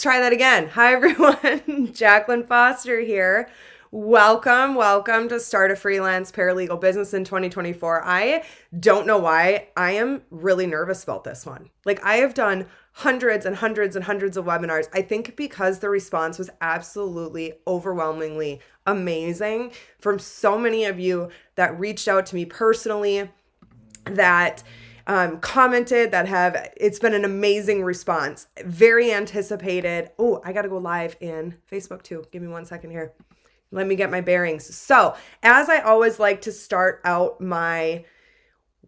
Try that again. Hi, everyone. Jacqueline Foster here. Welcome to Start a Freelance Paralegal Business in 2024. I don't know why. I am really nervous about this one. Like, I have done hundreds and hundreds and hundreds of webinars. I think because the response was absolutely overwhelmingly amazing from so many of you that reached out to me personally, that commented, it's been an amazing response. Very anticipated. Oh, I got to go live in Facebook too. Give me 1 second here. Let me get my bearings. So, as I always like to start out my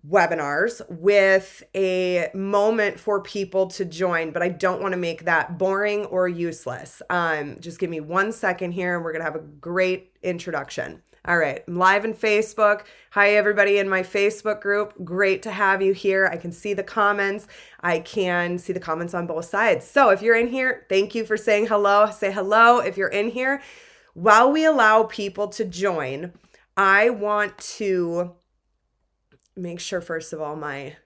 webinars with a moment for people to join, but I don't want to make that boring or useless. Just give me 1 second here and we're going to have a great introduction. All right, I'm live in Facebook. Hi, everybody in my Facebook group. Great to have you here. I can see the comments. I can see the comments on both sides. So if you're in here, thank you for saying hello. Say hello if you're in here. While we allow people to join, I want to make sure, first of all, my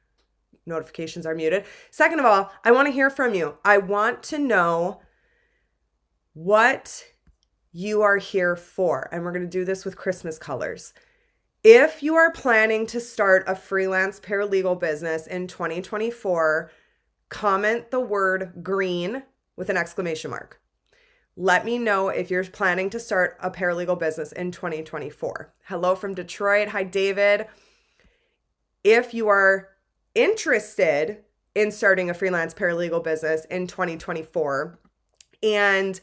notifications are muted. Second of all, I want to hear from you. I want to know what you are here for. And we're going to do this with Christmas colors. If you are planning to start a freelance paralegal business in 2024, comment the word green with an exclamation mark. Let me know if you're planning to start a paralegal business in 2024. Hello from Detroit. Hi, David. If you are interested in starting a freelance paralegal business in 2024 and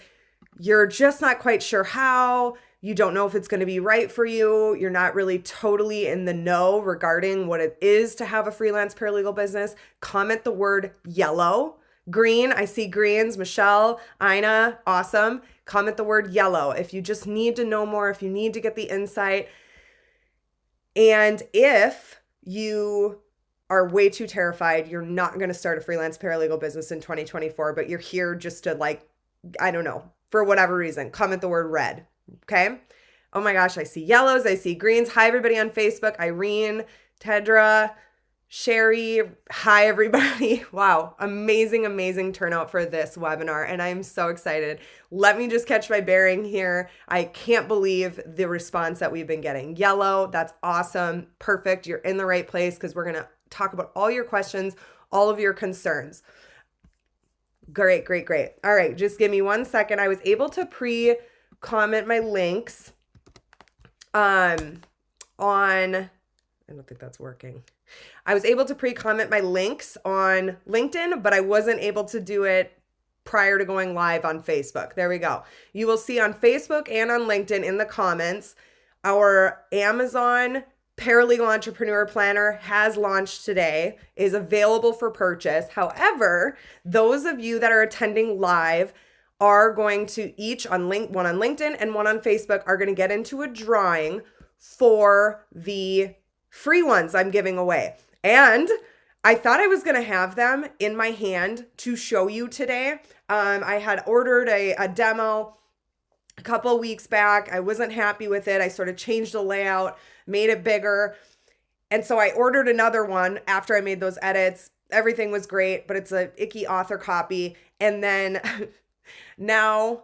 you're just not quite sure how, you don't know if it's going to be right for you, you're not really totally in the know regarding what it is to have a freelance paralegal business, comment the word yellow. Green, I see greens. Michelle, Ina, awesome. Comment the word yellow if you just need to know more, if you need to get the insight. And if you are way too terrified, you're not going to start a freelance paralegal business in 2024, but you're here just to I don't know, for whatever reason, comment the word red. Okay. Oh my gosh. I see yellows. I see greens. Hi, everybody on Facebook. Irene, Tedra, Sherry. Hi, everybody. Wow. Amazing turnout for this webinar. And I'm so excited. Let me just catch my bearing here. I can't believe the response that we've been getting. Yellow. That's awesome. Perfect. You're in the right place because we're going to talk about all your questions, all of your concerns. Great. All right. Just give me 1 second. I was able to pre-comment my links on, I don't think that's working. I was able to pre-comment my links on LinkedIn, but I wasn't able to do it prior to going live on Facebook. There we go. You will see on Facebook and on LinkedIn in the comments, our Amazon Paralegal Entrepreneur Planner has launched today, is available for purchase. However, those of you that are attending live are going to one on LinkedIn and one on Facebook are going to get into a drawing for the free ones I'm giving away. And I thought I was going to have them in my hand to show you today. I had ordered a demo a couple of weeks back. I wasn't happy with it. I sort of changed the layout, made it bigger. And so I ordered another one after I made those edits. Everything was great, but it's a icky author copy. And then now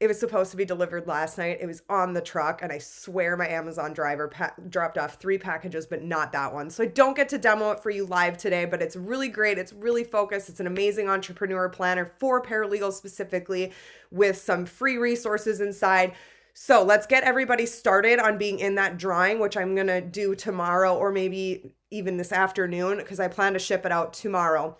it was supposed to be delivered last night. It was on the truck, and I swear my Amazon driver dropped off 3 packages, but not that one. So I don't get to demo it for you live today, but it's really great. It's really focused. It's an amazing entrepreneur planner for paralegals specifically with some free resources inside. So let's get everybody started on being in that drawing, which I'm going to do tomorrow or maybe even this afternoon because I plan to ship it out tomorrow.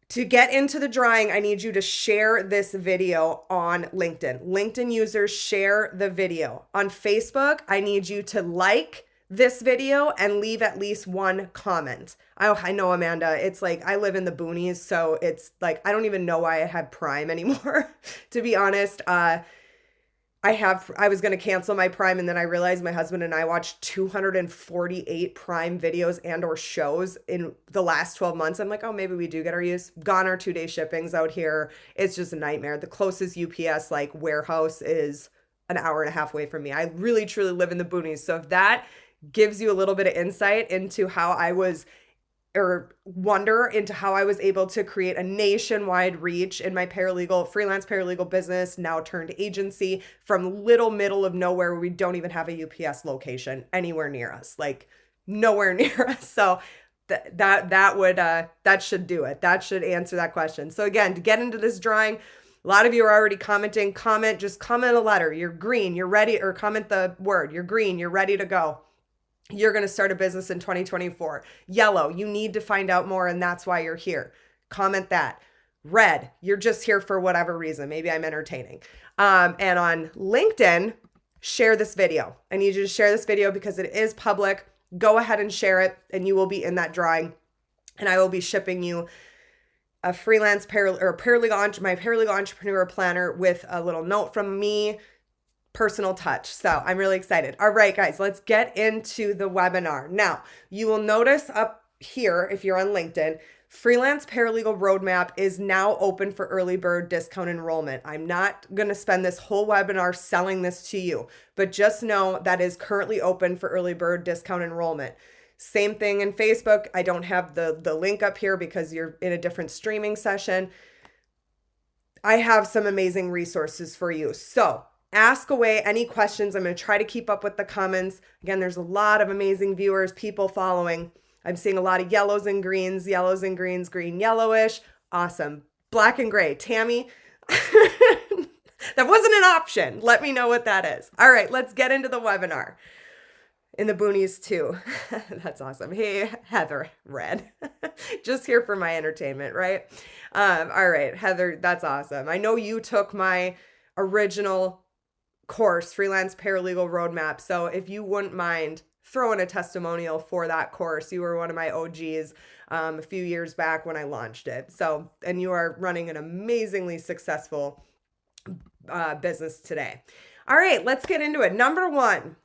To get into the drawing, I need you to share this video on LinkedIn. LinkedIn users, share the video. On Facebook, I need you to like this video and leave at least 1 comment. I know, Amanda, it's like I live in the boonies, so it's like I don't even know why I have Prime anymore, to be honest. I was going to cancel my Prime, and then I realized my husband and I watched 248 Prime videos and or shows in the last 12 months. I'm like, oh, maybe we do get our use. Gone our 2-day shippings out here. It's just a nightmare. The closest UPS warehouse is an hour and a half away from me. I really truly live in the boonies. So if that gives you a little bit of insight into how I was or wonder into how I was able to create a nationwide reach in my freelance paralegal business, now turned agency, from little middle of nowhere where we don't even have a UPS location anywhere near us, like nowhere near us. So that should do it. That should answer that question. So again, to get into this drawing, a lot of you are already commenting. Just comment a letter. You're green, you're ready, or comment the word. You're green, you're ready to go. You're going to start a business in 2024. Yellow, you need to find out more and that's why you're here. Comment that. Red, you're just here for whatever reason. Maybe I'm entertaining. And on LinkedIn, share this video. I need you to share this video because it is public. Go ahead and share it and you will be in that drawing. And I will be shipping you a freelance my paralegal entrepreneur planner with a little note from me, personal touch. So I'm really excited. All right, guys, let's get into the webinar. Now, you will notice up here, if you're on LinkedIn, Freelance Paralegal Roadmap is now open for early bird discount enrollment. I'm not going to spend this whole webinar selling this to you, but just know that is currently open for early bird discount enrollment. Same thing in Facebook. I don't have the link up here because you're in a different streaming session. I have some amazing resources for you. So ask away any questions. I'm going to try to keep up with the comments. Again, there's a lot of amazing viewers, people following. I'm seeing a lot of yellows and greens, green, yellowish. Awesome. Black and gray. Tammy, that wasn't an option. Let me know what that is. All right, let's get into the webinar. In the boonies too. That's awesome. Hey, Heather, red. Just here for my entertainment, right? All right, Heather, that's awesome. I know you took my original course, Freelance Paralegal Roadmap. So if you wouldn't mind throwing a testimonial for that course, you were one of my OGs a few years back when I launched it. So, and you are running an amazingly successful business today. All right, let's get into it. Number one,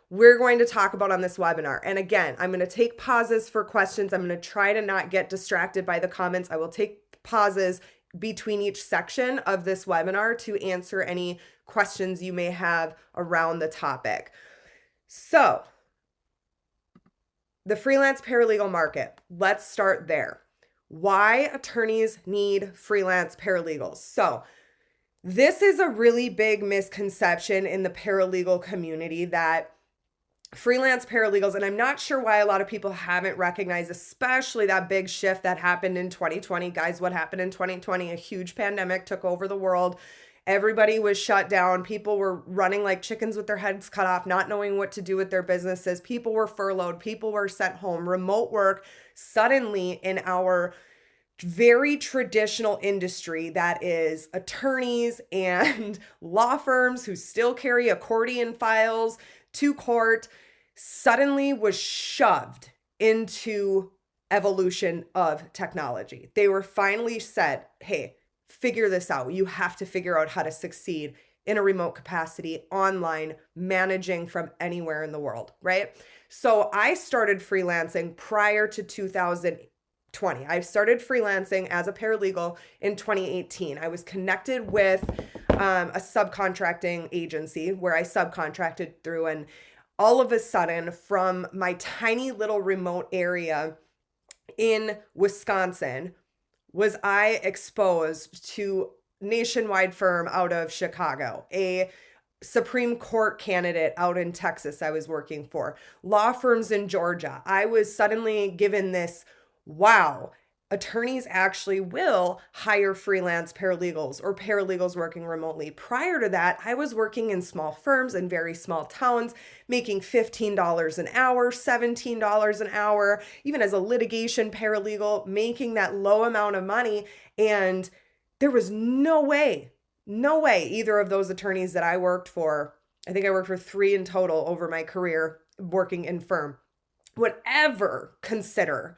we're going to talk about on this webinar. And again, I'm going to take pauses for questions. I'm going to try to not get distracted by the comments. I will take pauses between each section of this webinar to answer any questions you may have around the topic. So, the freelance paralegal market. Let's start there. Why attorneys need freelance paralegals. So, this is a really big misconception in the paralegal community that freelance paralegals, and I'm not sure why a lot of people haven't recognized, especially that big shift that happened in 2020. Guys, what happened in 2020? A huge pandemic took over the world. Everybody was shut down. People were running like chickens with their heads cut off, not knowing what to do with their businesses. People were furloughed. People were sent home. Remote work suddenly in our very traditional industry that is attorneys and law firms who still carry accordion files to court suddenly was shoved into evolution of technology. They were finally said, hey, figure this out. You have to figure out how to succeed in a remote capacity, online, managing from anywhere in the world, right? So I started freelancing prior to 2020. I started freelancing as a paralegal in 2018. I was connected with a subcontracting agency where I subcontracted through, and all of a sudden from my tiny little remote area in Wisconsin was I exposed to nationwide firm out of Chicago, a Supreme Court candidate out in Texas I was working for, law firms in Georgia. I was suddenly given this, wow, attorneys actually will hire freelance paralegals or paralegals working remotely. Prior to that, I was working in small firms in very small towns, making $15 an hour, $17 an hour, even as a litigation paralegal, making that low amount of money. And there was no way either of those attorneys that I worked for, I think I worked for 3 in total over my career working in firm, would ever consider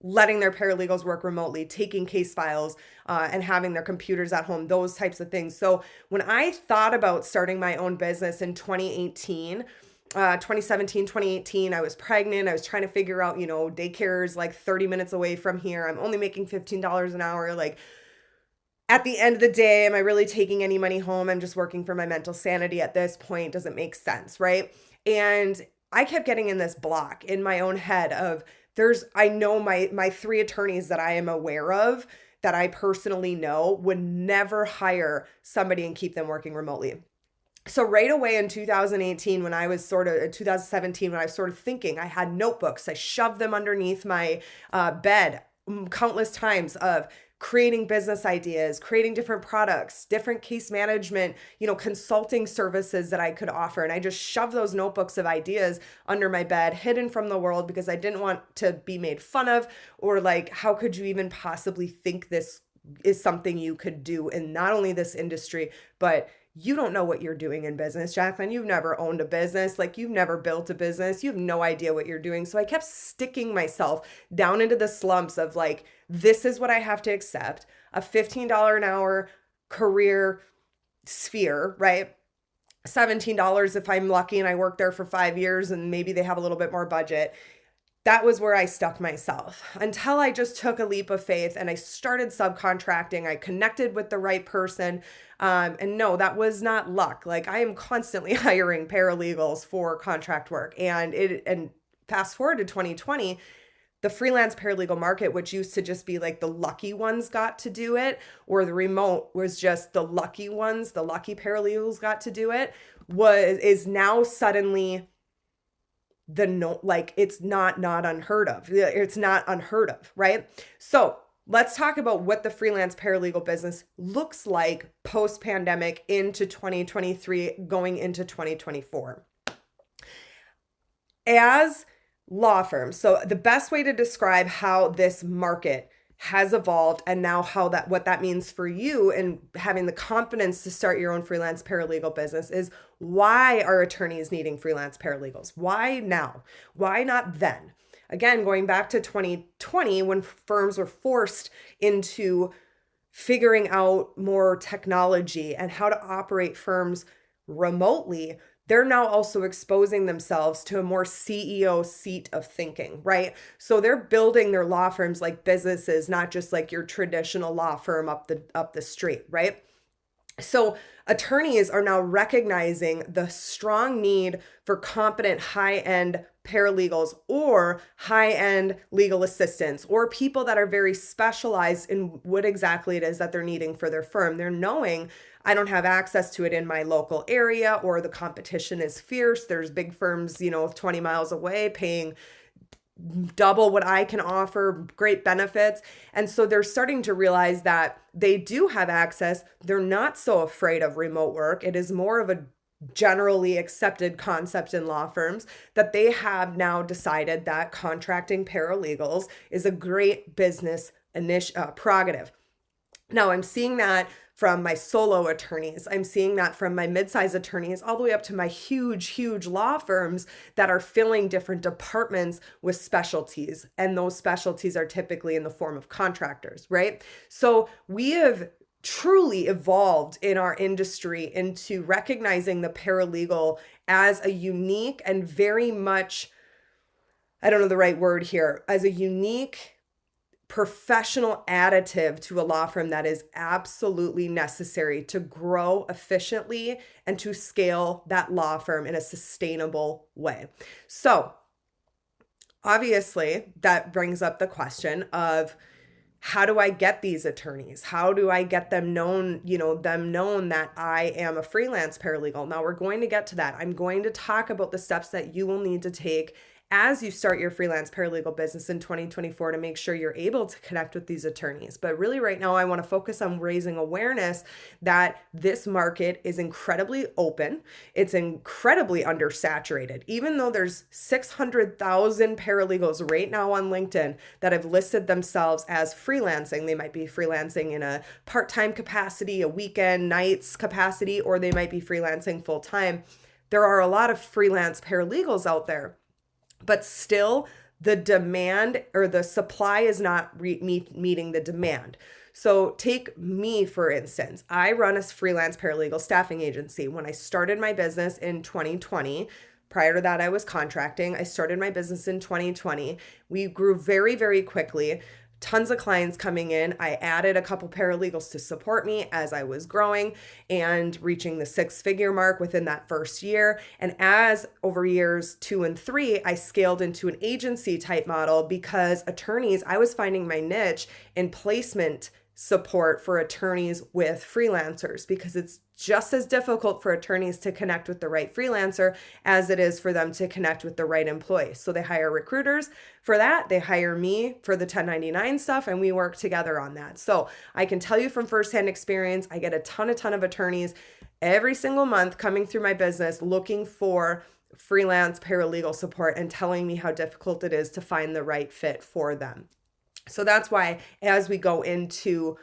letting their paralegals work remotely, taking case files, and having their computers at home, those types of things. So when I thought about starting my own business in 2017, 2018, I was pregnant. I was trying to figure out, daycare is like 30 minutes away from here. I'm only making $15 an hour. Like, at the end of the day, am I really taking any money home? I'm just working for my mental sanity at this point. Doesn't make sense, right? And I kept getting in this block in my own head of I know my three attorneys that I am aware of that I personally know would never hire somebody and keep them working remotely. So right away in 2018, when I was sort of 2017, when I was sort of thinking, I had notebooks, I shoved them underneath my bed countless times of creating business ideas, creating different products, different case management, consulting services that I could offer. And I just shoved those notebooks of ideas under my bed, hidden from the world, because I didn't want to be made fun of, or like, how could you even possibly think this is something you could do in not only this industry, but you don't know what you're doing in business, Jacqueline. You've never owned a business. Like, you've never built a business. You have no idea what you're doing. So I kept sticking myself down into the slumps of like, this is what I have to accept. A $15 an hour career sphere, right? $17 if I'm lucky and I work there for 5 years and maybe they have a little bit more budget. That was where I stuck myself until I just took a leap of faith and I started subcontracting. I connected with the right person. And no, that was not luck. Like, I am constantly hiring paralegals for contract work. And fast forward to 2020, the freelance paralegal market, which used to just be like the lucky ones got to do it, or the remote was just the lucky ones, the lucky paralegals got to do it, is now suddenly it's not unheard of. It's not unheard of, right? So let's talk about what the freelance paralegal business looks like post-pandemic into 2023, going into 2024. As law firms, so the best way to describe how this market has evolved and now what that means for you and having the confidence to start your own freelance paralegal business is, why are attorneys needing freelance paralegals? Why now? Why not then? Again, going back to 2020, when firms were forced into figuring out more technology and how to operate firms remotely, they're now also exposing themselves to a more CEO seat of thinking, right? So they're building their law firms like businesses, not just like your traditional law firm up the street, right? So attorneys are now recognizing the strong need for competent high-end paralegals or high-end legal assistants, or people that are very specialized in what exactly it is that they're needing for their firm. They're knowing, I don't have access to it in my local area, or the competition is fierce. There's big firms, 20 miles away paying double what I can offer, great benefits. And so they're starting to realize that they do have access. They're not so afraid of remote work. It is more of a generally accepted concept in law firms that they have now decided that contracting paralegals is a great business prerogative. Now, I'm seeing that from my solo attorneys. I'm seeing that from my mid-size attorneys, all the way up to my huge law firms that are filling different departments with specialties. And those specialties are typically in the form of contractors, right? So we have truly evolved in our industry into recognizing the paralegal as a unique and very much, I don't know the right word here, as a unique professional additive to a law firm that is absolutely necessary to grow efficiently and to scale that law firm in a sustainable way. So obviously that brings up the question of, how do I get these attorneys? How do I get them known that I am a freelance paralegal? Now we're going to get to that. I'm going to talk about the steps that you will need to take as you start your freelance paralegal business in 2024 to make sure you're able to connect with these attorneys. But really right now, I want to focus on raising awareness that this market is incredibly open. It's incredibly undersaturated. Even though there's 600,000 paralegals right now on LinkedIn that have listed themselves as freelancing. They might be freelancing in a part-time capacity, a weekend, nights capacity, or they might be freelancing full-time. There are a lot of freelance paralegals out there. But still, the demand or the supply is not meeting the demand. So take me, for instance. I run a freelance paralegal staffing agency. When I started my business in 2020, prior to that, I was contracting. I started my business in 2020. We grew very, very quickly tons of clients coming in. I added a couple paralegals to support me as I was growing and reaching the 6-figure mark within that first year. And as over years 2 and 3, I scaled into an agency type model because attorneys, I was finding my niche in placement support for attorneys with freelancers, because it's just as difficult for attorneys to connect with the right freelancer as it is for them to connect with the right employee. So they hire recruiters for that. They hire me for the 1099 stuff, and we work together on that. So I can tell you from firsthand experience, I get a ton of attorneys every single month coming through my business looking for freelance paralegal support and telling me how difficult it is to find the right fit for them. So that's why as we go into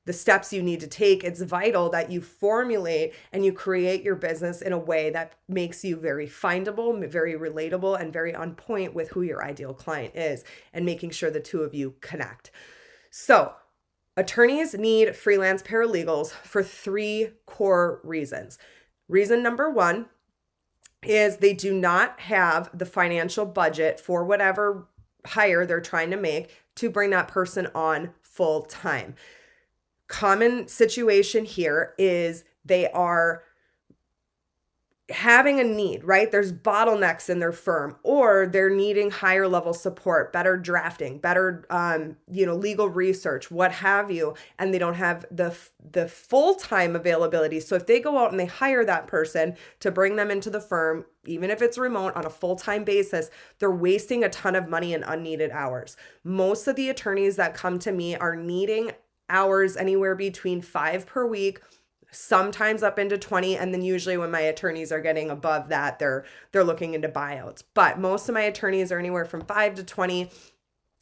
the steps you need to take, it's vital that you formulate and you create your business in a way that makes you very findable, very relatable, and very on point with who your ideal client is, and making sure the two of you connect. So attorneys need freelance paralegals for 3 core reasons. Reason number 1 is they do not have the financial budget for whatever hire they're trying to make to bring that person on full time. Common situation here is they are having a need, right? There's bottlenecks in their firm, or they're needing higher level support, better drafting, better, legal research, what have you. And they don't have the full-time availability. So if they go out and they hire that person to bring them into the firm, even if it's remote on a full-time basis, they're wasting a ton of money in unneeded hours. Most of the attorneys that come to me are needing hours anywhere between 5 per week, sometimes up into 20. And then usually when my attorneys are getting above that, they're looking into buyouts. But most of my attorneys are anywhere from 5 to 20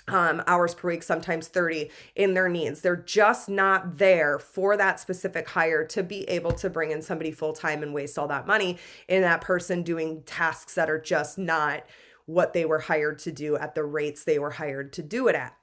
hours per week, sometimes 30 in their needs. They're just not there for that specific hire to be able to bring in somebody full-time and waste all that money in that person doing tasks that are just not what they were hired to do at the rates they were hired to do it at.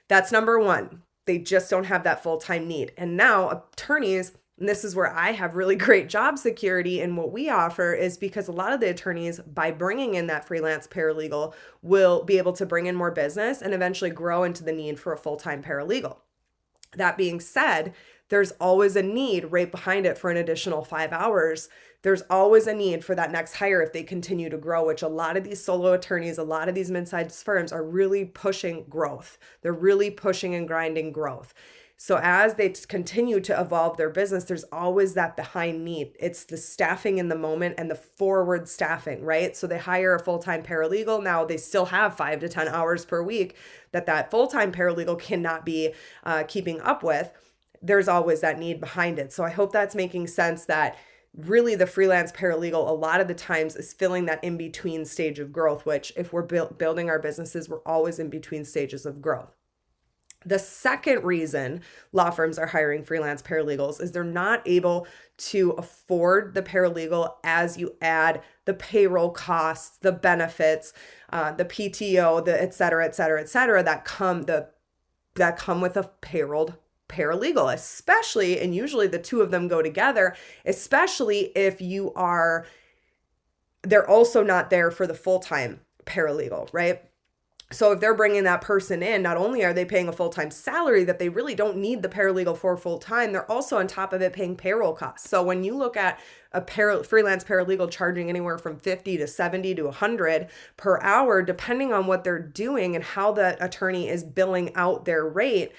That's number 1. They just don't have that full-time need. And now attorneys, and this is where I have really great job security in what we offer, is because a lot of the attorneys, by bringing in that freelance paralegal, will be able to bring in more business and eventually grow into the need for a full-time paralegal. That being said, there's always a need right behind it for an additional 5 hours. There's always a need for that next hire if they continue to grow, which a lot of these solo attorneys, a lot of these mid-sized firms are really pushing growth. They're really pushing and grinding growth. So as they continue to evolve their business, there's always that behind need. It's the staffing in the moment and the forward staffing, right? So they hire a full-time paralegal. Now they still have 5 to 10 hours per week that full-time paralegal cannot be keeping up with. There's always that need behind it. So I hope that's making sense, that really the freelance paralegal a lot of the times is filling that in-between stage of growth, which if we're building our businesses, we're always in between stages of growth. The second reason law firms are hiring freelance paralegals is they're not able to afford the paralegal as you add the payroll costs, the benefits, the PTO, the et cetera, that come with a payrolled paralegal, especially, and usually the two of them go together, especially if they're also not there for the full-time paralegal, right? So if they're bringing that person in, not only are they paying a full-time salary that they really don't need the paralegal for full-time, they're also on top of it paying payroll costs. So when you look at a freelance paralegal charging anywhere from 50 to 70 to 100 per hour, depending on what they're doing and how the attorney is billing out their rate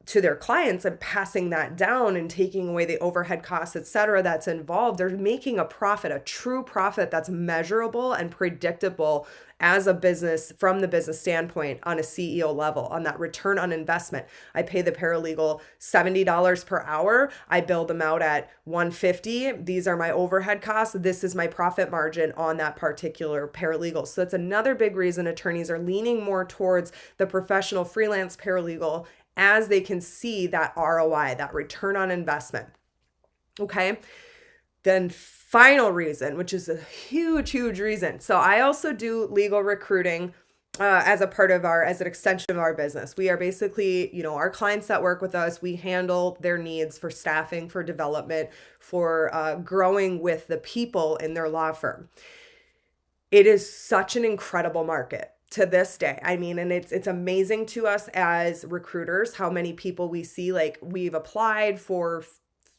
to their clients and passing that down and taking away the overhead costs, et cetera, that's involved, they're making a profit, a true profit that's measurable and predictable as a business from the business standpoint on a CEO level, on that return on investment. I pay the paralegal $70 per hour. I bill them out at $150. These are my overhead costs. This is my profit margin on that particular paralegal. So that's another big reason attorneys are leaning more towards the professional freelance paralegal as they can see that ROI, that return on investment. Okay. Then final reason, which is a huge reason. So I also do legal recruiting as an extension of our business. We are basically, our clients that work with us, we handle their needs for staffing, for development, for growing with the people in their law firm. It is such an incredible market. to this day. I mean, and it's amazing to us as recruiters how many people we see, like we've applied for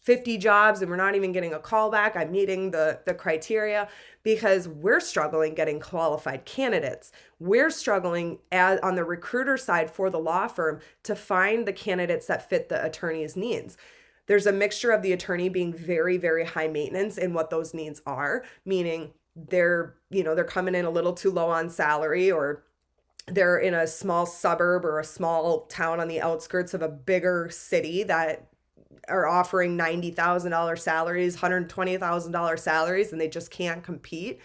50 jobs and we're not even getting a call back. I'm meeting the criteria because we're struggling getting qualified candidates. We're struggling on the recruiter side for the law firm to find the candidates that fit the attorney's needs. There's a mixture of the attorney being very, very high maintenance in what those needs are, meaning they're coming in a little too low on salary, or they're in a small suburb or a small town on the outskirts of a bigger city that are offering $90,000 salaries, $120,000 salaries, and they just can't compete.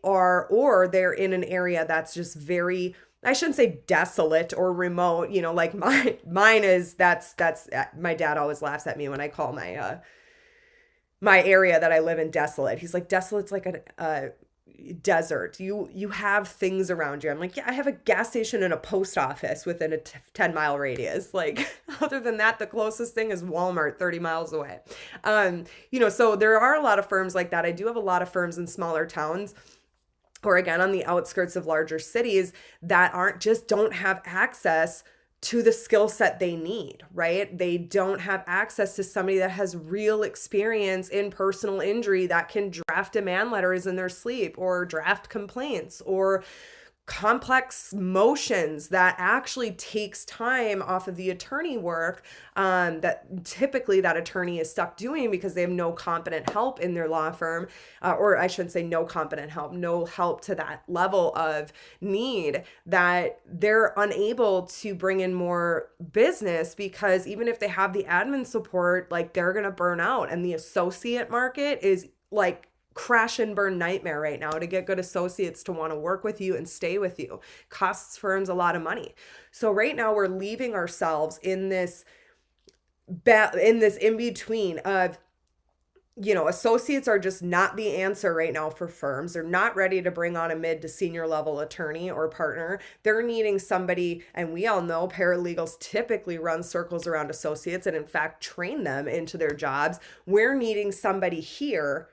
Or they're in an area that's just very, I shouldn't say desolate or remote, like mine is, that's my dad always laughs at me when I call my area that I live in desolate. He's like, desolate's like a desert. You have things around you. I'm like, yeah, I have a gas station and a post office within a 10-mile radius. Like, other than that, the closest thing is Walmart 30 miles away. So there are a lot of firms like that. I do have a lot of firms in smaller towns, or again, on the outskirts of larger cities, that don't have access to the skill set they need, right? They don't have access to somebody that has real experience in personal injury that can draft demand letters in their sleep, or draft complaints, or complex motions that actually takes time off of the attorney work that typically that attorney is stuck doing because they have no competent help in their law firm, or I shouldn't say no competent help, no help to that level of need, that they're unable to bring in more business, because even if they have the admin support, like they're going to burn out. And the associate market is like crash and burn nightmare right now to get good associates to want to work with you and stay with you. Costs firms a lot of money. So right now we're leaving ourselves in this in between of, associates are just not the answer right now for firms. They're not ready to bring on a mid to senior level attorney or partner. They're needing somebody, and we all know paralegals typically run circles around associates and in fact train them into their jobs. We're needing somebody here.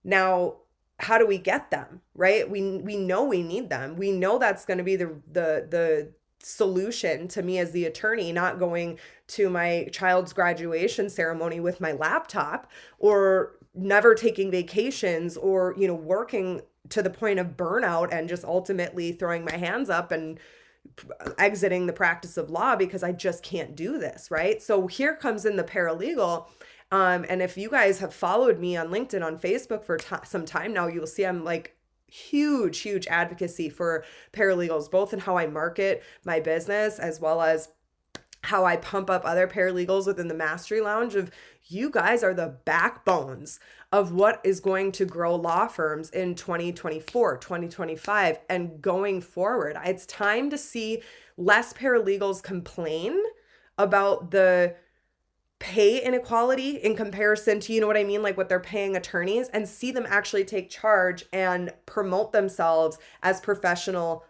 Now, how do we get them, right? We know we need them. We know that's going to be the solution to me as the attorney, not going to my child's graduation ceremony with my laptop, or never taking vacations, or, working to the point of burnout and just ultimately throwing my hands up and exiting the practice of law because I just can't do this, right? So here comes in the paralegal. And if you guys have followed me on LinkedIn, on Facebook for some time now, you will see I'm like huge advocacy for paralegals, both in how I market my business as well as how I pump up other paralegals within the Mastery Lounge. Of you guys are the backbones of what is going to grow law firms in 2024, 2025, and going forward. It's time to see less paralegals complain about the pay inequality in comparison to, what I mean, like what they're paying attorneys, and see them actually take charge and promote themselves as professional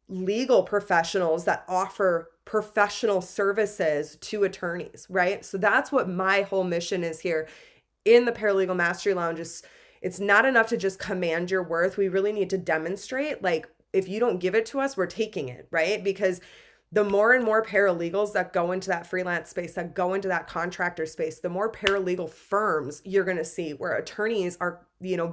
legal professionals that offer professional services to attorneys, right? So that's what my whole mission is here in the Paralegal Mastery Lounge. It's not enough to just command your worth. We really need to demonstrate, like, if you don't give it to us, we're taking it, right? Because the more and more paralegals that go into that freelance space, that go into that contractor space, the more paralegal firms you're going to see where attorneys are,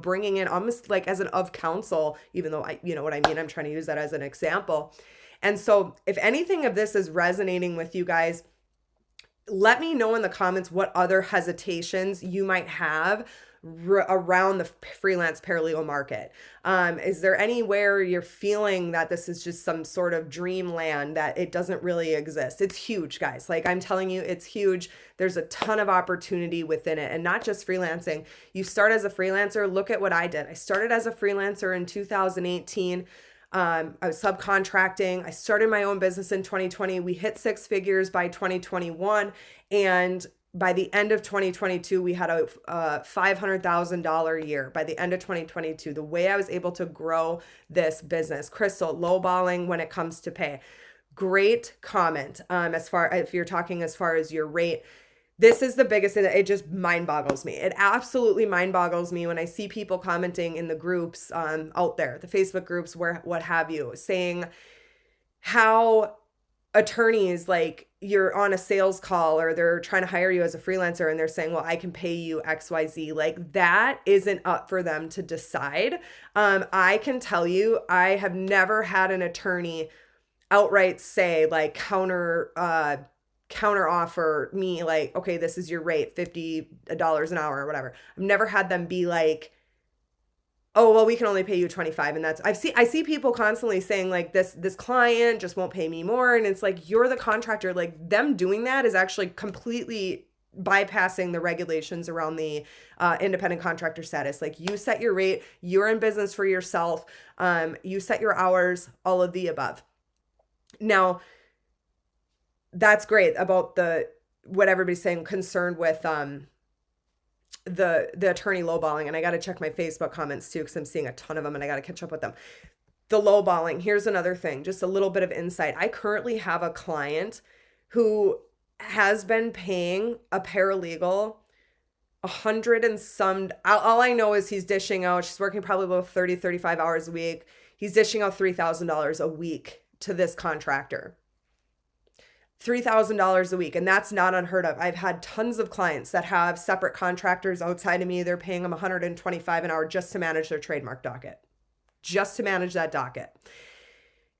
bringing in almost like as an of counsel, even though I, what I mean, I'm trying to use that as an example. And so if anything of this is resonating with you guys, let me know in the comments what other hesitations you might have around the freelance paralegal market. Is there anywhere you're feeling that this is just some sort of dreamland, that it doesn't really exist? It's huge, guys. Like, I'm telling you, it's huge. There's a ton of opportunity within it, and not just freelancing. You start as a freelancer. Look at what I did. I started as a freelancer in 2018. I was subcontracting. I started my own business in 2020. We hit 6 figures by 2021. And by the end of 2022, we had a $500,000 year. By the end of 2022, the way I was able to grow this business. Crystal, lowballing when it comes to pay. Great comment. If you're talking as far as your rate, This is the biggest thing. It just mind boggles me. It absolutely mind boggles me when I see people commenting in the groups out there, the Facebook groups, where what have you, saying how attorneys, like, you're on a sales call or they're trying to hire you as a freelancer and they're saying, well, I can pay you XYZ. Like, that isn't up for them to decide. I can tell you, I have never had an attorney outright say, like, counter offer me, like, okay, this is your rate, $50 an hour or whatever. I've never had them be like, oh, well, we can only pay you 25. And that's, I see people constantly saying, like, this client just won't pay me more. And it's like, you're the contractor. Like, them doing that is actually completely bypassing the regulations around the independent contractor status. Like, you set your rate, you're in business for yourself. You set your hours, all of the above. Now, that's great about what everybody's saying, concerned with the attorney lowballing. And I got to check my Facebook comments too, because I'm seeing a ton of them and I got to catch up with them. The lowballing, here's another thing, just a little bit of insight. I currently have a client who has been paying a paralegal 100 and some, all I know is he's dishing out, she's working probably about 30, 35 hours a week. He's dishing out $3,000 a week to this contractor. $3,000 a week. And that's not unheard of. I've had tons of clients that have separate contractors outside of me. They're paying them $125 an hour just to manage their trademark docket, just to manage that docket,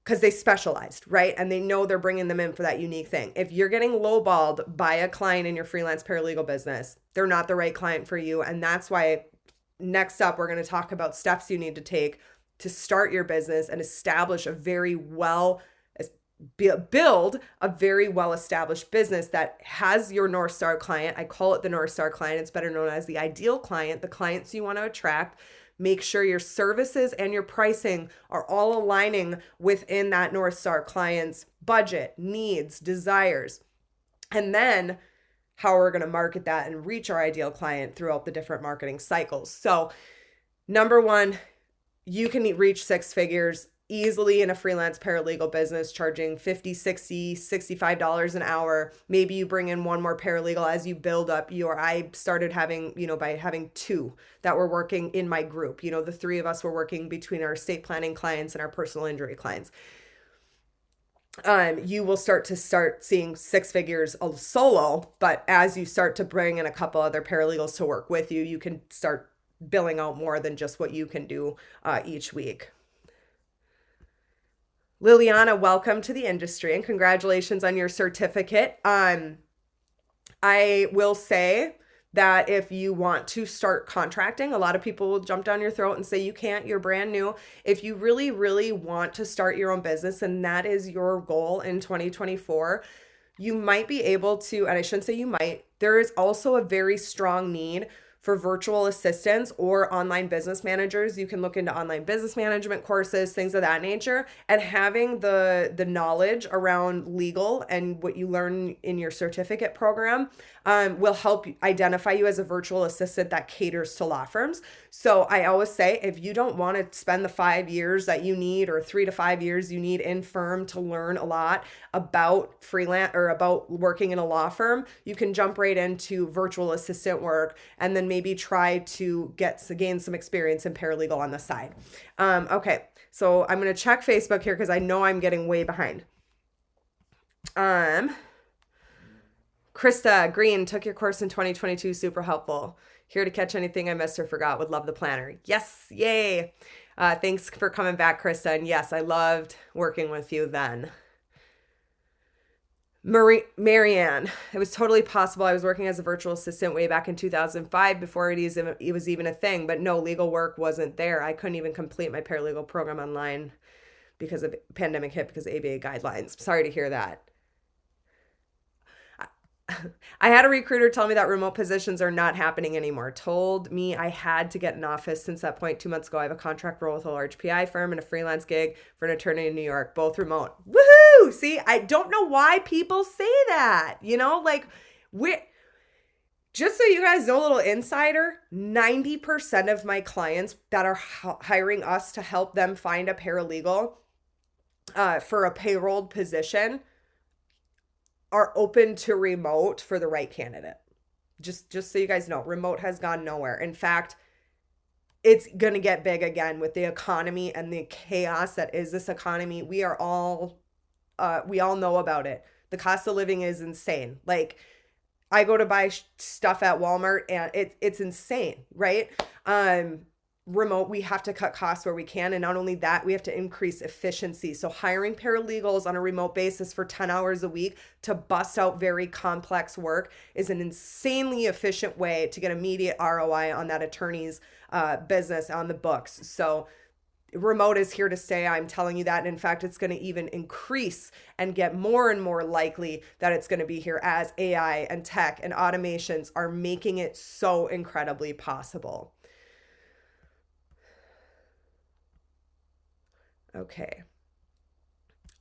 because they specialized, right? And they know they're bringing them in for that unique thing. If you're getting lowballed by a client in your freelance paralegal business, they're not the right client for you. And that's why next up, we're going to talk about steps you need to take to start your business and establish a very build a very well-established business that has your North Star client. I call it the North Star client. It's better known as the ideal client, the clients you want to attract. Make sure your services and your pricing are all aligning within that North Star client's budget, needs, desires. And then how we're going to market that and reach our ideal client throughout the different marketing cycles. So, number one, you can reach six figures easily in a freelance paralegal business, charging $50, $60, $65 an hour. Maybe you bring in one more paralegal as you build up I started having, by having two that were working in my group. The three of us were working between our estate planning clients and our personal injury clients. You will start seeing six figures solo, but as you start to bring in a couple other paralegals to work with you, you can start billing out more than just what you can do each week. Liliana, welcome to the industry and congratulations on your certificate. I will say that if you want to start contracting, a lot of people will jump down your throat and say you can't, you're brand new. If you really, really want to start your own business and that is your goal in 2024, you might be able to, and I shouldn't say you might, there is also a very strong need for virtual assistants or online business managers. You can look into online business management courses, things of that nature, and having the knowledge around legal and what you learn in your certificate program will help identify you as a virtual assistant that caters to law firms. So I always say, if you don't want to spend the 5 years that you need, or 3 to 5 years you need in firm to learn a lot about freelance or about working in a law firm, you can jump right into virtual assistant work and then maybe try to gain some experience in paralegal on the side. Okay, so I'm going to check Facebook here because I know I'm getting way behind. Krista Green, took your course in 2022, super helpful. Here to catch anything I missed or forgot, would love the planner. Yes, yay. Thanks for coming back, Krista. And yes, I loved working with you then. Marianne, it was totally possible. I was working as a virtual assistant way back in 2005 before it was even a thing, but no, legal work wasn't there. I couldn't even complete my paralegal program online because of pandemic hit, because of ABA guidelines. Sorry to hear that. I had a recruiter tell me that remote positions are not happening anymore. Told me I had to get an office. Since that point, 2 months ago, I have a contract role with a large PI firm and a freelance gig for an attorney in New York, both remote. Woohoo! See, I don't know why people say that. Just so you guys know, a little insider, 90% of my clients that are hiring us to help them find a paralegal for a payrolled position are open to remote for the right candidate. Just so you guys know, remote has gone nowhere. In fact, it's going to get big again with the economy and the chaos that is this economy. We all know about it. The cost of living is insane. Like, I go to buy stuff at Walmart and it's insane, right? Remote, we have to cut costs where we can. And not only that, we have to increase efficiency. So hiring paralegals on a remote basis for 10 hours a week to bust out very complex work is an insanely efficient way to get immediate ROI on that attorney's business on the books. So remote is here to stay. I'm telling you that. And in fact, it's going to even increase and get more and more likely that it's going to be here as AI and tech and automations are making it so incredibly possible. Okay.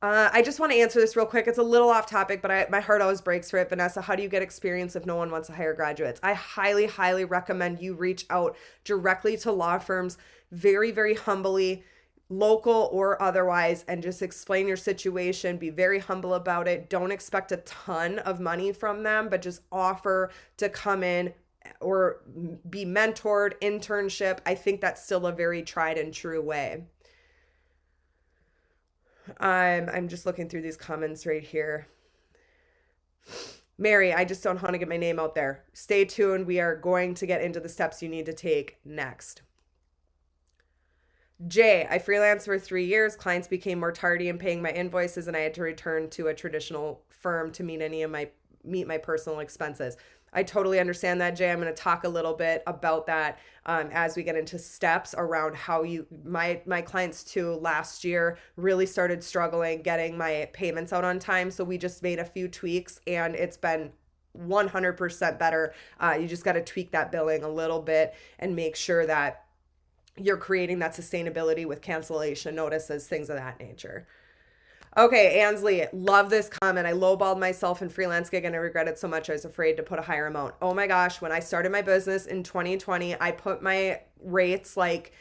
I just want to answer this real quick. It's a little off topic, but my heart always breaks for it. Vanessa, how do you get experience if no one wants to hire graduates? I highly, highly recommend you reach out directly to law firms, very, very humbly, local or otherwise, and just explain your situation. Be very humble about it. Don't expect a ton of money from them, but just offer to come in or be mentored, internship. I think that's still a very tried and true way. I'm just looking through these comments right here. Mary, I just don't want to get my name out there. Stay tuned. We are going to get into the steps you need to take next. Jay, I freelanced for 3 years. Clients became more tardy in paying my invoices, and I had to return to a traditional firm to meet my personal expenses. I totally understand that, Jay. I'm going to talk a little bit about that as we get into steps around how my clients too last year really started struggling getting my payments out on time. So we just made a few tweaks and it's been 100% better. You just got to tweak that billing a little bit and make sure that you're creating that sustainability with cancellation notices, things of that nature. Okay, Ansley, love this comment. I lowballed myself in freelance gig and I regret it so much. I was afraid to put a higher amount. Oh my gosh, when I started my business in 2020, I put my rates like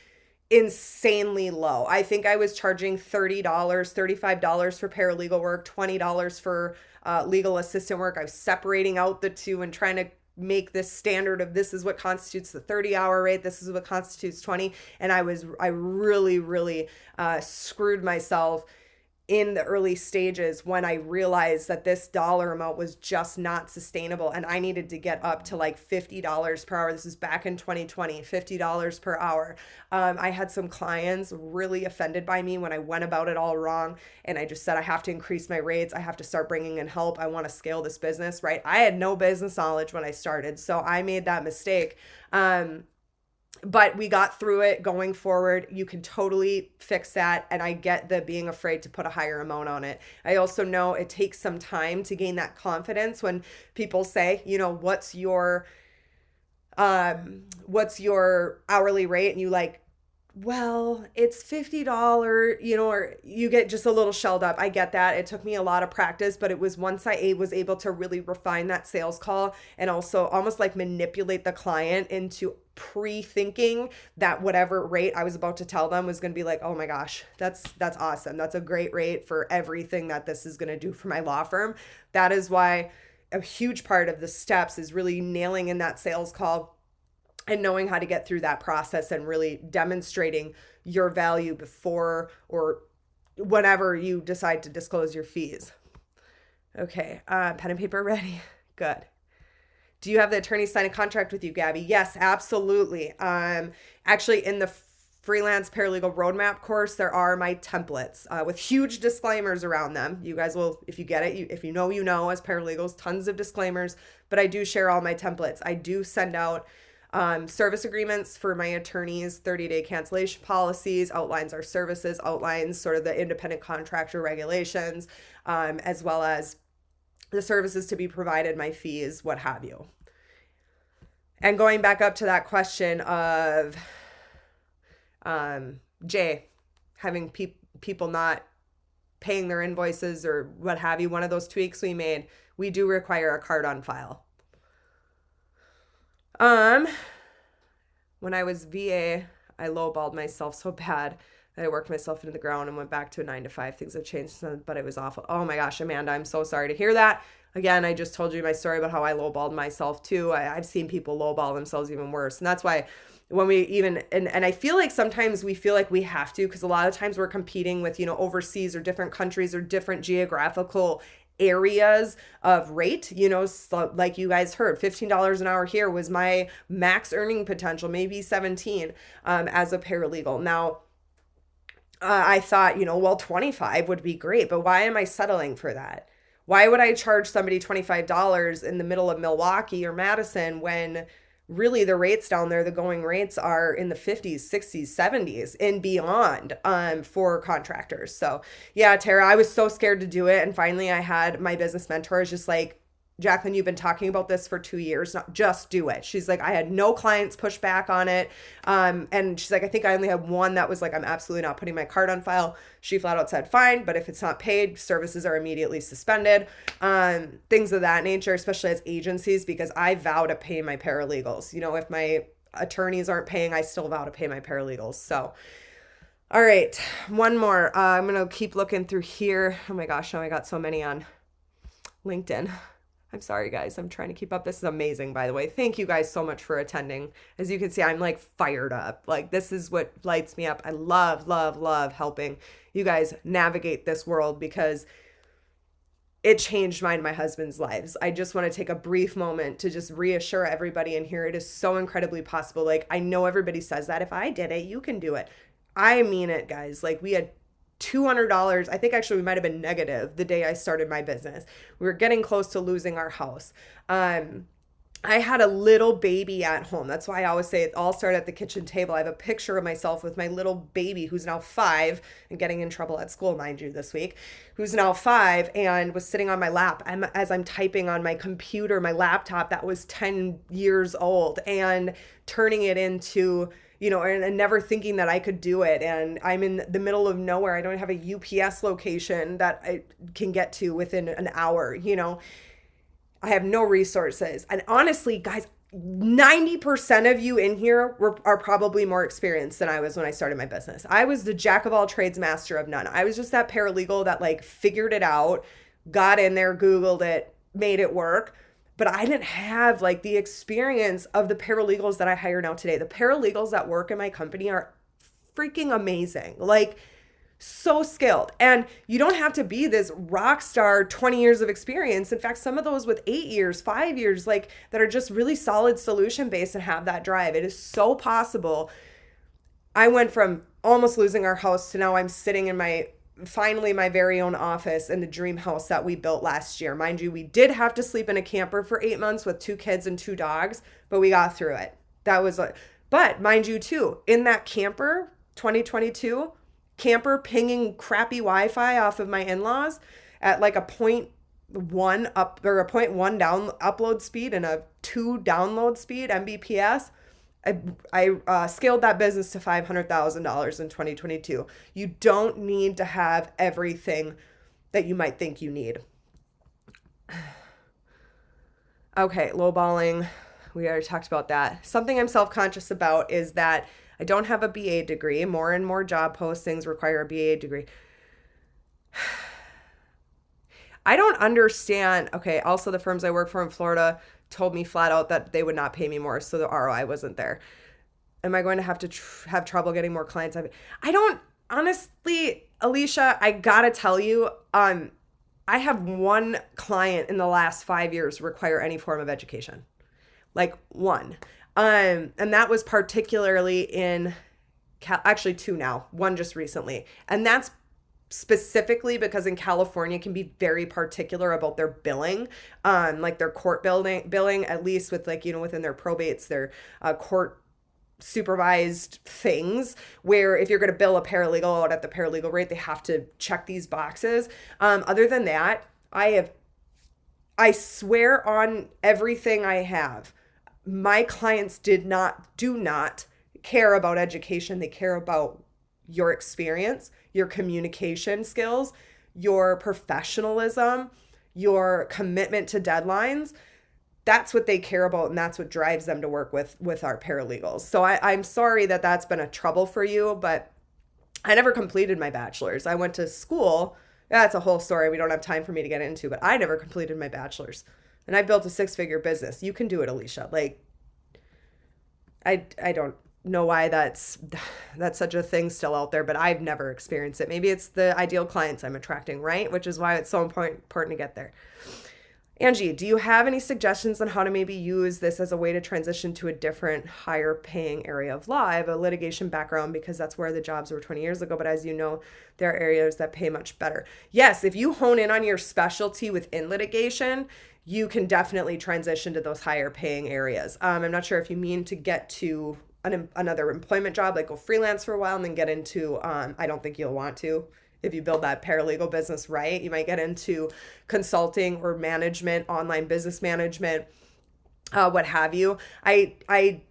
insanely low. I think I was charging $30, $35 for paralegal work, $20 for legal assistant work. I was separating out the two and trying to make this standard of this is what constitutes the 30-hour rate, this is what constitutes 20. And I really, really screwed myself in the early stages when I realized that this dollar amount was just not sustainable and I needed to get up to like $50 per hour. This is back in 2020, $50 per hour. I had some clients really offended by me when I went about it all wrong. And I just said, I have to increase my rates. I have to start bringing in help. I want to scale this business, right? I had no business knowledge when I started. So I made that mistake. But we got through it. Going forward, you can totally fix that. And I get the being afraid to put a higher amount on it. I also know it takes some time to gain that confidence when people say, what's your hourly rate? And you like, well, it's $50, or you get just a little shelled up. I get that. It took me a lot of practice, but it was once I was able to really refine that sales call and also almost like manipulate the client into pre-thinking that whatever rate I was about to tell them was going to be like, oh my gosh, that's awesome. That's a great rate for everything that this is going to do for my law firm. That is why a huge part of the steps is really nailing in that sales call and knowing how to get through that process and really demonstrating your value before or whenever you decide to disclose your fees. Okay, pen and paper ready? Good. Do you have the attorney sign a contract with you, Gabby? Yes, absolutely. Actually, in the Freelance Paralegal Roadmap course, there are my templates with huge disclaimers around them. You guys will, if you get it, if you know, as paralegals, tons of disclaimers, but I do share all my templates. I do send out service agreements for my attorneys, 30-day cancellation policies, outlines our services, outlines sort of the independent contractor regulations, as well as the services to be provided, my fees, what have you. And going back up to that question of Jay, having people not paying their invoices or what have you, one of those tweaks we made, we do require a card on file. When I was VA, I lowballed myself so bad that I worked myself into the ground and went back to a 9 to 5. Things have changed, but it was awful. Oh my gosh, Amanda, I'm so sorry to hear that. again, I just told you my story about how I lowballed myself too. I've seen people lowball themselves even worse. And that's why when we even, and I feel like sometimes we feel like we have to, because a lot of times we're competing with, overseas or different countries or different geographical areas of rate, so like you guys heard, $15 an hour here was my max earning potential, maybe 17 as a paralegal. Now, I thought, well, 25 would be great, but why am I settling for that? Why would I charge somebody $25 in the middle of Milwaukee or Madison when really the rates down there, the going rates are in the 50s, 60s, 70s and beyond for contractors. So yeah, Tara, I was so scared to do it. And finally I had my business mentor is just like, Jacqueline, you've been talking about this for 2 years. Not just do it. She's like, I had no clients push back on it. And she's like, I think I only had one that was like, I'm absolutely not putting my card on file. She flat out said, fine, but if it's not paid, services are immediately suspended. Things of that nature, especially as agencies, because I vow to pay my paralegals. If my attorneys aren't paying, I still vow to pay my paralegals. So, all right, one more. I'm going to keep looking through here. Oh my gosh, now I got so many on LinkedIn. I'm sorry, guys. I'm trying to keep up. This is amazing, by the way. Thank you guys so much for attending. As you can see, I'm like fired up. Like this is what lights me up. I love, love, love helping you guys navigate this world because it changed mine and my husband's lives. I just want to take a brief moment to just reassure everybody in here. It is so incredibly possible. Like I know everybody says that if I did it, you can do it. I mean it, guys. Like we had $200. I think actually we might have been negative the day I started my business. We were getting close to losing our house. I had a little baby at home. That's why I always say it all started at the kitchen table. I have a picture of myself with my little baby who's now 5 and getting in trouble at school, mind you, this week, who's now 5 and was sitting on my lap as I'm typing on my computer, my laptop that was 10 years old and turning it into and never thinking that I could do it. And I'm in the middle of nowhere. I don't have a UPS location that I can get to within an hour, I have no resources. And honestly, guys, 90% of you in here are probably more experienced than I was when I started my business. I was the jack of all trades, master of none. I was just that paralegal that like figured it out, got in there, Googled it, made it work. But I didn't have like the experience of the paralegals that I hire now today. The paralegals that work in my company are freaking amazing. Like so skilled. And you don't have to be this rock star 20 years of experience. In fact, some of those with 8 years, 5 years, like that are just really solid solution based and have that drive. It is so possible. I went from almost losing our house to now I'm sitting in finally my very own office in the dream house that we built last year. Mind you, we did have to sleep in a camper for 8 months with 2 kids and 2 dogs, but we got through it. But mind you too, in that camper, 2022, camper pinging crappy Wi-Fi off of my in-laws at like a 0.1 up or a 0.1 down upload speed and a 2 download speed Mbps. I scaled that business to $500,000 in 2022. You don't need to have everything that you might think you need. Okay, lowballing. We already talked about that. Something I'm self-conscious about is that I don't have a BA degree. More and more job postings require a BA degree. I don't understand. Okay, also the firms I work for in Florida told me flat out that they would not pay me more, so the ROI wasn't there. Am I going to have to have trouble getting more clients? I don't, honestly, Alicia, I gotta tell you, I have one client in the last 5 years require any form of education. Like one. And that was particularly in, actually 2 now, 1 just recently. And that's specifically because in California can be very particular about their billing, like their court billing, at least with like, within their probates, their court supervised things where if you're going to bill a paralegal out at the paralegal rate, they have to check these boxes. Other than that, I swear on everything I have, my clients do not care about education. They care about your experience, your communication skills, your professionalism, your commitment to deadlines. That's what they care about, and that's what drives them to work with our paralegals. So I'm sorry that that's been a trouble for you, but I never completed my bachelor's. I went to school That's a whole story we don't have time for me to get into, but I never completed my bachelor's. And I built a six-figure business. You can do it, Alicia. Like, I don't know why that's such a thing still out there, but I've never experienced it. Maybe it's the ideal clients I'm attracting, right? Which is why it's so important to get there. Angie, do you have any suggestions on how to maybe use this as a way to transition to a different, higher paying area of law? I have a litigation background because that's where the jobs were 20 years ago, but as you know, there are areas that pay much better. Yes, if you hone in on your specialty within litigation, you can definitely transition to those higher paying areas. I'm not sure if you mean to get to another employment job, like go freelance for a while and then get into, I don't think you'll want to. If you build that paralegal business right, you might get into consulting or management, online business management, what have you. I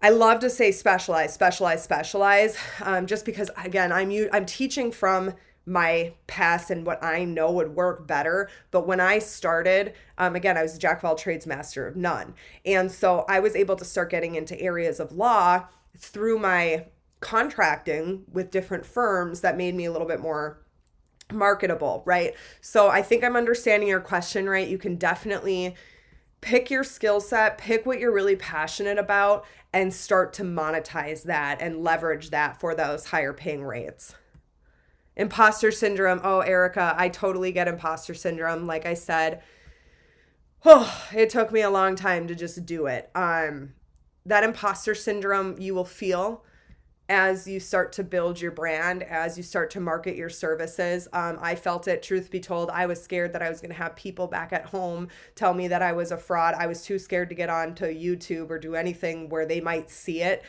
love to say specialize, just because again, I'm teaching from my past and what I know would work better. But when I started, again, I was a jack of all trades, master of none, and so I was able to start getting into areas of law through my contracting with different firms that made me a little bit more marketable, right? So I think I'm understanding your question, right? You can definitely pick your skill set, pick what you're really passionate about, and start to monetize that and leverage that for those higher paying rates. Imposter syndrome. Oh, Erica, I totally get imposter syndrome. Like I said, it took me a long time to just do it. That imposter syndrome you will feel as you start to build your brand, as you start to market your services. I felt it, truth be told. I was scared that I was going to have people back at home tell me that I was a fraud. I was too scared to get onto YouTube or do anything where they might see it.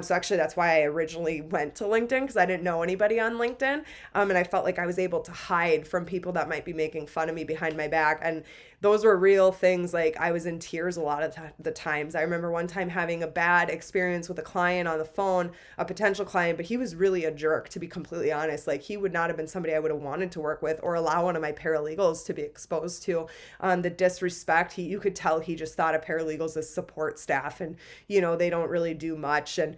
So actually, that's why I originally went to LinkedIn, because I didn't know anybody on LinkedIn. And I felt like I was able to hide from people that might be making fun of me behind my back. And those were real things. Like, I was in tears a lot of the times. I remember one time having a bad experience with a client on the phone, a potential client, but he was really a jerk, to be completely honest. Like, he would not have been somebody I would have wanted to work with or allow one of my paralegals to be exposed to. The disrespect, you could tell he just thought of paralegals as support staff, and they don't really do much. And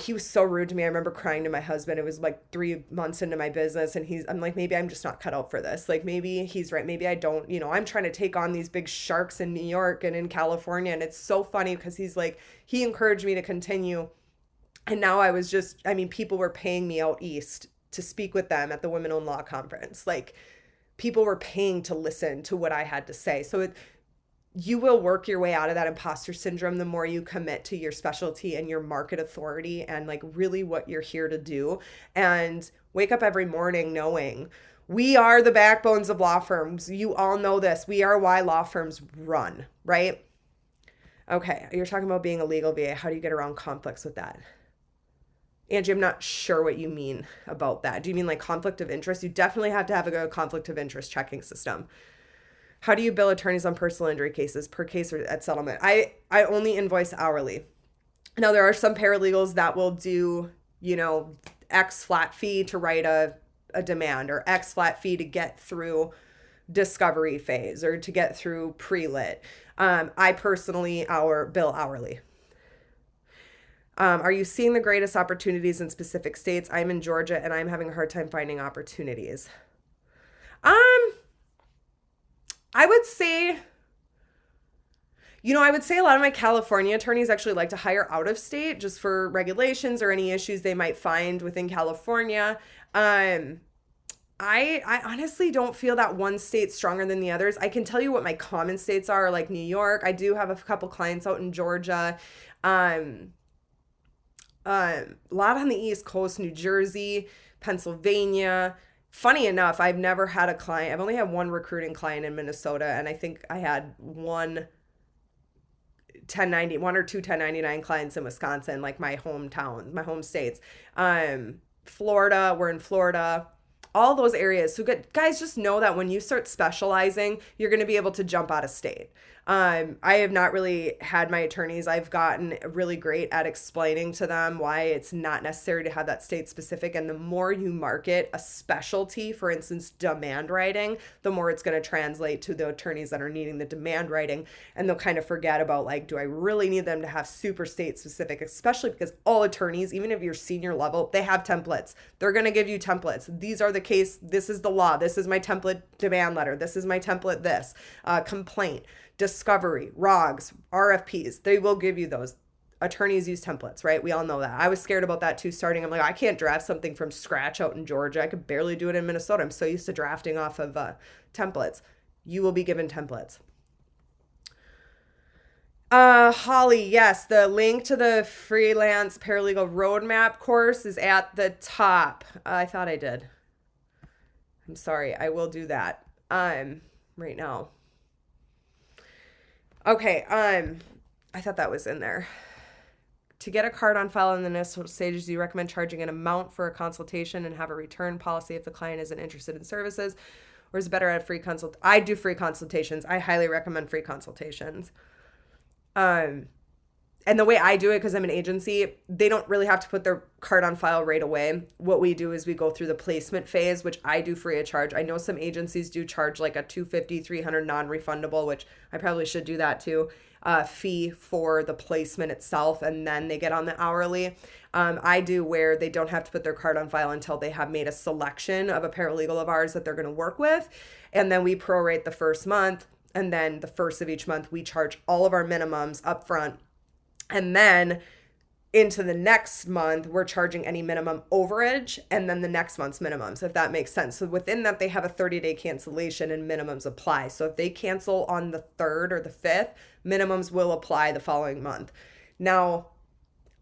he was so rude to me. I remember crying to my husband. It was like 3 months into my business, and I'm like, maybe I'm just not cut out for this. Like, maybe he's right. Maybe I don't, I'm trying to take on these big sharks in New York and in California. And it's so funny because he encouraged me to continue. And now people were paying me out east to speak with them at the Women-Owned Law Conference. Like, people were paying to listen to what I had to say. So you will work your way out of that imposter syndrome the more you commit to your specialty and your market authority and like really what you're here to do. And wake up every morning knowing we are the backbones of law firms. You all know this. We are why law firms run, right? Okay, you're talking about being a legal VA. How do you get around conflicts with that? Angie, I'm not sure what you mean about that. Do you mean like conflict of interest? You definitely have to have a good conflict of interest checking system. How do you bill attorneys on personal injury cases, per case or at settlement? I only invoice hourly. Now, there are some paralegals that will do, X flat fee to write a demand, or X flat fee to get through discovery phase or to get through pre-lit. I personally bill hourly. Are you seeing the greatest opportunities in specific states? I'm in Georgia and I'm having a hard time finding opportunities. I would say a lot of my California attorneys actually like to hire out of state just for regulations or any issues they might find within California. I honestly don't feel that one state's stronger than the others. I can tell you what my common states are, like New York. I do have a couple clients out in Georgia. A lot on the East Coast, New Jersey, Pennsylvania. Funny enough, I've never had a client. I've only had one recruiting client in Minnesota, and I think I had one or two 1099 clients in Wisconsin, like my hometown, my home states. Florida, we're in Florida, all those areas. So guys, just know that when you start specializing, you're going to be able to jump out of state. I have not really had my attorneys. I've gotten really great at explaining to them why it's not necessary to have that state specific. And the more you market a specialty, for instance, demand writing, the more it's going to translate to the attorneys that are needing the demand writing. And they'll kind of forget about like, do I really need them to have super state specific, especially because all attorneys, even if you're senior level, they have templates. They're going to give you templates. These are the case. This is the law. This is my template demand letter. This is my template, this complaint, discovery, ROGs, RFPs. They will give you those. Attorneys use templates, right? We all know that. I was scared about that too starting. I'm like, I can't draft something from scratch out in Georgia. I could barely do it in Minnesota. I'm so used to drafting off of templates. You will be given templates. Holly, yes, the link to the freelance paralegal roadmap course is at the top. I thought I did. I'm sorry. I will do that. Right now. Okay. I thought that was in there. To get a card on file in the initial stages, do you recommend charging an amount for a consultation and have a return policy if the client isn't interested in services? Or is it better at free consult? I do free consultations. I highly recommend free consultations. And the way I do it, because I'm an agency, they don't really have to put their card on file right away. What we do is we go through the placement phase, which I do free of charge. I know some agencies do charge like a $250, $300 non-refundable, which I probably should do that too, fee for the placement itself, and then they get on the hourly. I do where they don't have to put their card on file until they have made a selection of a paralegal of ours that they're going to work with. And then we prorate the first month, and then the first of each month, we charge all of our minimums up front. And then into the next month, we're charging any minimum overage and then the next month's minimums, if that makes sense. So within that, they have a 30-day cancellation and minimums apply. So if they cancel on the 3rd or the 5th, minimums will apply the following month. Now,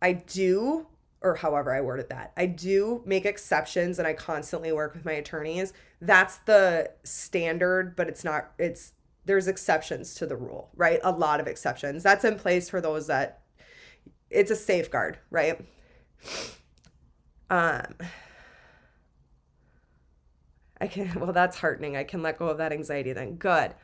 I do, or however I worded that, I do make exceptions and I constantly work with my attorneys. That's the standard, but there's exceptions to the rule, right? A lot of exceptions. That's in place for those that it's a safeguard, right? Well, that's heartening. I can let go of that anxiety then. Good.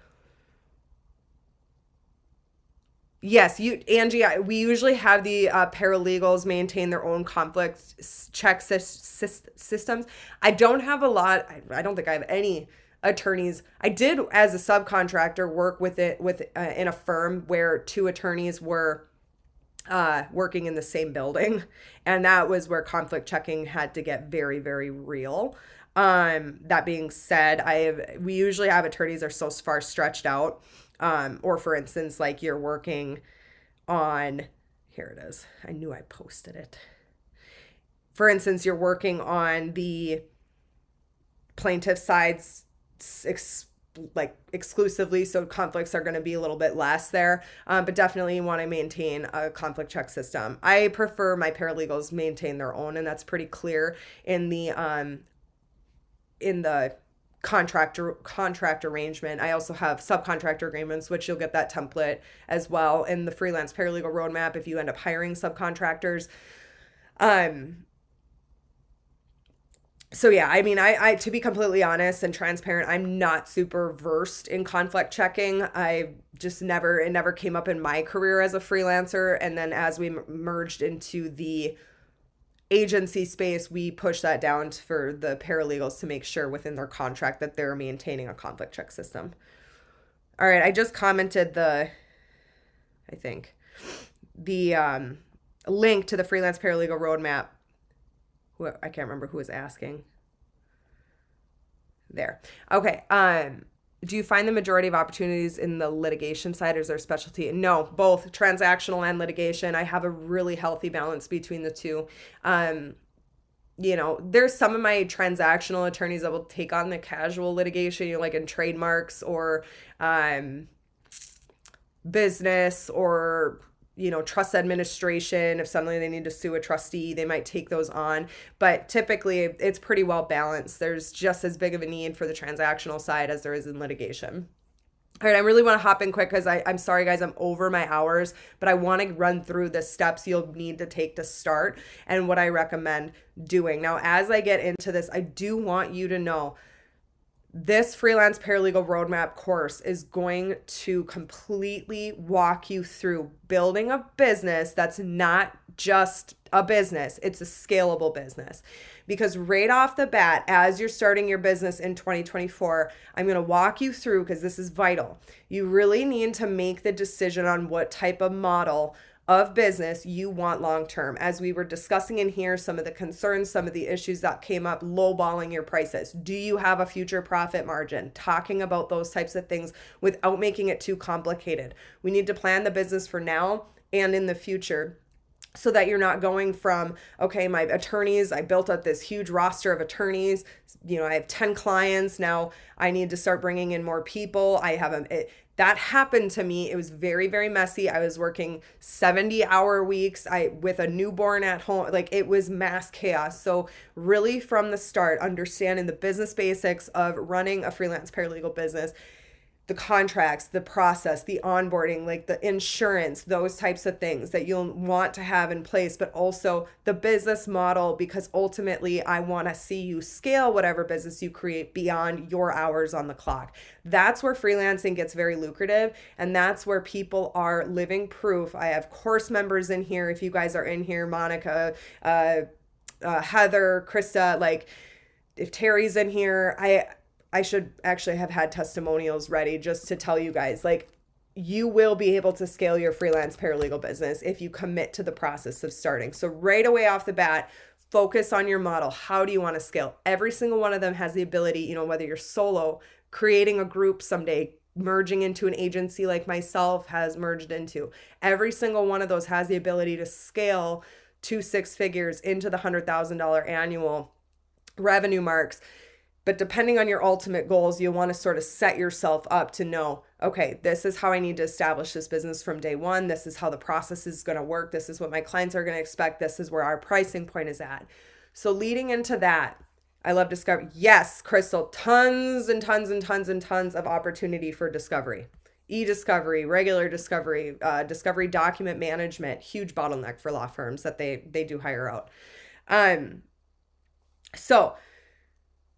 Yes, Angie, we usually have the paralegals maintain their own conflict check systems. I don't have a lot. I don't think I have any attorneys. I did, as a subcontractor, work with in a firm where 2 attorneys were working in the same building, and that was where conflict checking had to get very, very real. That being said, we usually have attorneys that are so far stretched out. Or for instance, like you're working on, here it is. I knew I posted it. For instance, you're working on the plaintiff side's exclusively, so conflicts are going to be a little bit less there, but definitely you want to maintain a conflict check system. I prefer my paralegals maintain their own, and that's pretty clear in the contract arrangement. I also have subcontractor agreements, which you'll get that template as well in the freelance paralegal roadmap if you end up hiring subcontractors. So yeah, I mean, I to be completely honest and transparent, I'm not super versed in conflict checking. I just it never came up in my career as a freelancer. And then as we merged into the agency space, we pushed that down for the paralegals to make sure within their contract that they're maintaining a conflict check system. All right, I just commented the link to the freelance paralegal roadmap. I can't remember who was asking. There. Okay. Do you find the majority of opportunities in the litigation side, or is there a specialty? No, both transactional and litigation. I have a really healthy balance between the two. There's some of my transactional attorneys that will take on the casual litigation, like in trademarks or business or trust administration. If suddenly they need to sue a trustee, they might take those on. But typically, it's pretty well balanced. There's just as big of a need for the transactional side as there is in litigation. All right, I really want to hop in quick because I'm sorry, guys, I'm over my hours, but I want to run through the steps you'll need to take to start and what I recommend doing. Now, as I get into this, I do want you to know This freelance paralegal roadmap course is going to completely walk you through building a business that's not just a business, it's a scalable business. Because right off the bat, as you're starting your business in 2024, I'm going to walk you through, because this is vital. You really need to make the decision on what type of model of business you want long term. As we were discussing in here, some of the concerns, some of the issues that came up, lowballing your prices. Do you have a future profit margin? Talking about those types of things without making it too complicated. We need to plan the business for now and in the future, so that you're not going from, okay, my attorneys, I built up this huge roster of attorneys, I have 10 clients, now I need to start bringing in more people. That happened to me. It was very, very messy. I was working 70-hour weeks with a newborn at home. Like, it was mass chaos. So really from the start, understanding the business basics of running a freelance paralegal business, the contracts, the process, the onboarding, like the insurance, those types of things that you'll want to have in place, but also the business model, because ultimately I want to see you scale whatever business you create beyond your hours on the clock. That's where freelancing gets very lucrative, and that's where people are living proof. I have course members in here. If you guys are in here, Monica, Heather, Krista, like if Terry's in here, I should actually have had testimonials ready just to tell you guys, like, you will be able to scale your freelance paralegal business if you commit to the process of starting. So right away off the bat, focus on your model. How do you want to scale? Every single one of them has the ability, whether you're solo, creating a group someday, merging into an agency like myself has merged into. Every single one of those has the ability to scale to 6 figures into the $100,000 annual revenue marks. But depending on your ultimate goals, you'll want to sort of set yourself up to know, okay, this is how I need to establish this business from day one. This is how the process is going to work. This is what my clients are going to expect. This is where our pricing point is at. So leading into that, I love discovery. Yes, Crystal, tons and tons and tons and tons of opportunity for discovery. E-discovery, regular discovery, discovery document management, huge bottleneck for law firms that they do hire out. So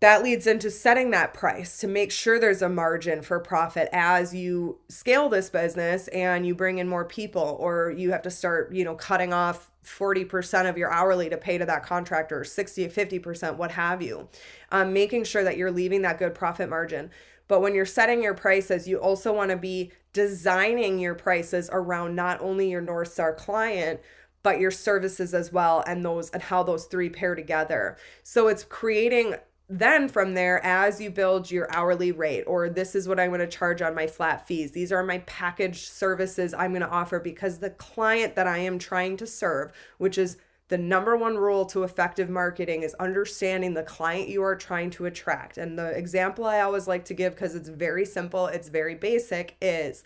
that leads into setting that price to make sure there's a margin for profit as you scale this business and you bring in more people, or you have to start, cutting off 40% of your hourly to pay to that contractor, 60, 50%, what have you. Making sure that you're leaving that good profit margin. But when you're setting your prices, you also want to be designing your prices around not only your North Star client, but your services as well, and how those three pair together. So it's creating. Then from there, as you build your hourly rate, or this is what I'm going to charge on my flat fees, these are my packaged services I'm going to offer, because the client that I am trying to serve, which is the number one rule to effective marketing, is understanding the client you are trying to attract. And the example I always like to give, because it's very simple, it's very basic, is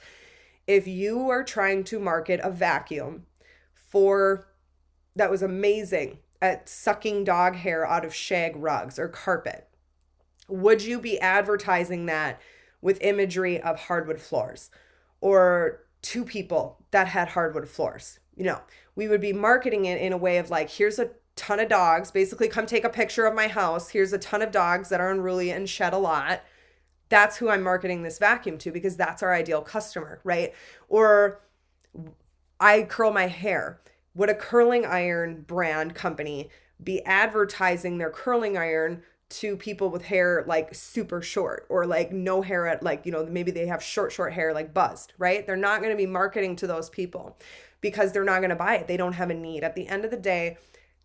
if you are trying to market a vacuum that was amazing at sucking dog hair out of shag rugs or carpet, would you be advertising that with imagery of hardwood floors or two people that had hardwood floors? We would be marketing it in a way of like, here's a ton of dogs, basically come take a picture of my house. Here's a ton of dogs that are unruly and shed a lot. That's who I'm marketing this vacuum to, because that's our ideal customer, right? Or I curl my hair. Would a curling iron brand company be advertising their curling iron to people with hair like super short, or like no hair at like, maybe they have short hair like buzzed, right? They're not going to be marketing to those people because they're not going to buy it. They don't have a need. At the end of the day,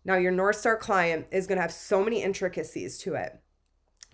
now your North Star client is going to have so many intricacies to it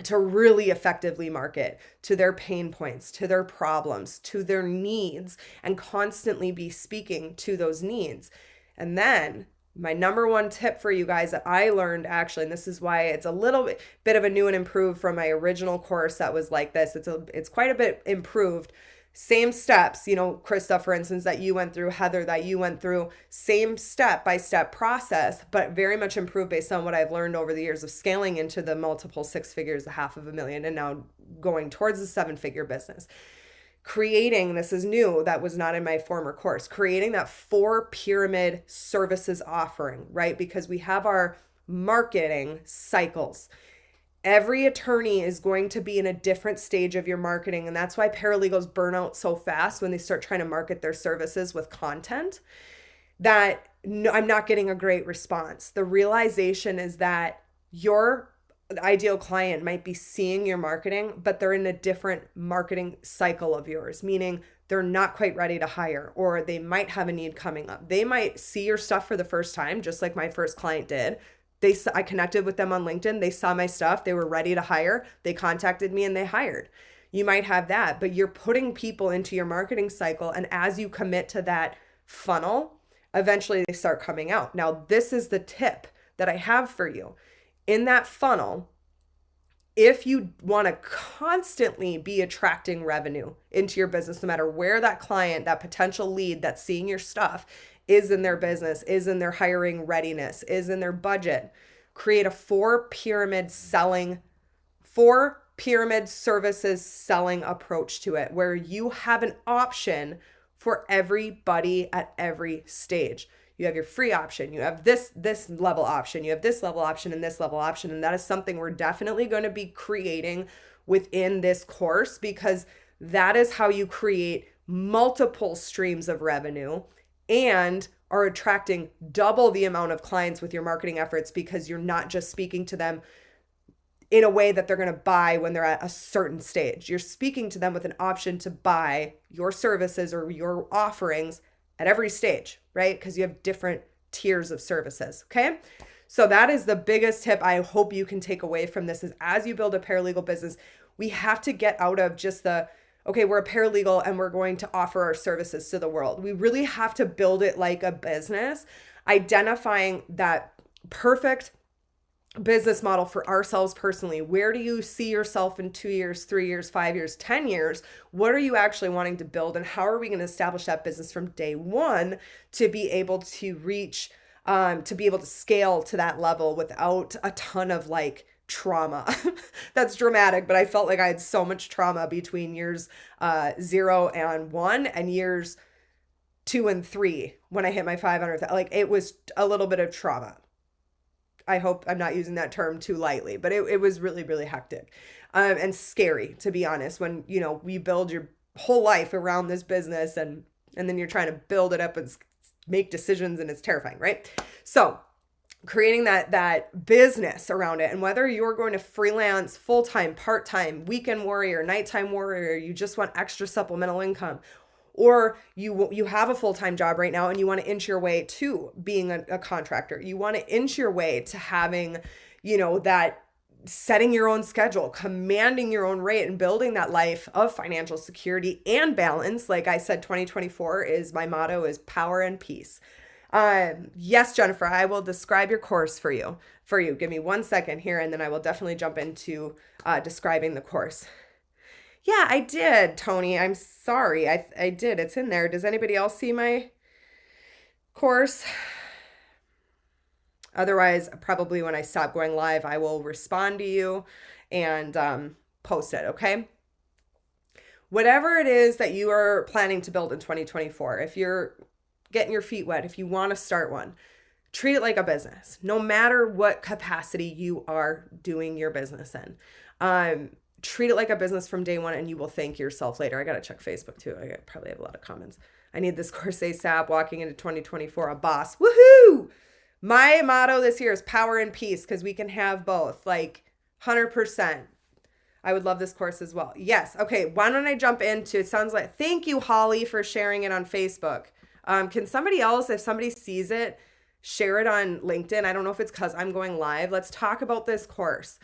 to really effectively market to their pain points, to their problems, to their needs, and constantly be speaking to those needs. And then my number one tip for you guys that I learned, actually, and this is why it's a little bit of a new and improved from my original course that was like this. It's quite a bit improved. Same steps, Krista, for instance, that you went through, Heather, that you went through, same step-by-step process, but very much improved based on what I've learned over the years of scaling into the multiple 6 figures, the $500,000, and now going towards the 7-figure business. Creating, this is new, that was not in my former course, creating that 4 pyramid services offering, right? Because we have our marketing cycles. Every attorney is going to be in a different stage of your marketing. And that's why paralegals burn out so fast when they start trying to market their services with content that no, I'm not getting a great response. The realization is that your ideal client might be seeing your marketing, but they're in a different marketing cycle of yours, meaning they're not quite ready to hire, or they might have a need coming up. They might see your stuff for the first time, just like my first client did. I connected with them on LinkedIn. They saw my stuff. They were ready to hire. They contacted me and they hired. You might have that, but you're putting people into your marketing cycle. And as you commit to that funnel, eventually they start coming out. Now, this is the tip that I have for you. In that funnel, if you want to constantly be attracting revenue into your business, no matter where that client, that potential lead that's seeing your stuff is in their business, is in their hiring readiness, is in their budget, create a four pyramid services selling approach to it, where you have an option for everybody at every stage. You have your free option, you have this level option, you have this level option and this level option. And that is something we're definitely going to be creating within this course, because that is how you create multiple streams of revenue and are attracting double the amount of clients with your marketing efforts, because you're not just speaking to them in a way that they're going to buy when they're at a certain stage. You're speaking to them with an option to buy your services or your offerings at every stage, right? Because you have different tiers of services, okay? So that is the biggest tip I hope you can take away from this, is as you build a paralegal business, we have to get out of just okay, we're a paralegal and we're going to offer our services to the world. We really have to build it like a business, identifying that perfect business model for ourselves personally. Where do you see yourself in 2 years, 3 years, 5 years, 10 years? What are you actually wanting to build? And how are we going to establish that business from day one to be able to reach, to be able to scale to that level without a ton of trauma? That's dramatic, but I felt like I had so much trauma between years 0 and 1 and years 2 and 3 when I hit my 500,000. It was a little bit of trauma. I hope I'm not using that term too lightly, but it was really, really hectic and scary, to be honest, when, you build your whole life around this business and then you're trying to build it up and make decisions, and it's terrifying, right? So creating that business around it, and whether you're going to freelance full-time, part-time, weekend warrior, nighttime warrior, you just want extra supplemental income, or you have a full-time job right now and you want to inch your way to being a contractor. You want to inch your way to having, that setting your own schedule, commanding your own rate, and building that life of financial security and balance. Like I said, 2024 is my motto, is power and peace. Yes, Jennifer, I will describe your course for you. Give me 1 second here, and then I will definitely jump into describing the course. Yeah, I did, Tony. I'm sorry. I did. It's in there. Does anybody else see my course? Otherwise, probably when I stop going live, I will respond to you and post it, okay? Whatever it is that you are planning to build in 2024, if you're getting your feet wet, if you want to start one, treat it like a business, no matter what capacity you are doing your business in. Treat it like a business from day one, and you will thank yourself later. I got to check Facebook too. I probably have a lot of comments. I need this course ASAP, walking into 2024, a boss. Woohoo! My motto this year is power and peace, because we can have both, 100%. I would love this course as well. Yes. Okay. Why don't I jump into, it sounds like, thank you, Holly, for sharing it on Facebook. Can somebody else, if somebody sees it, share it on LinkedIn? I don't know if it's because I'm going live. Let's talk about this course.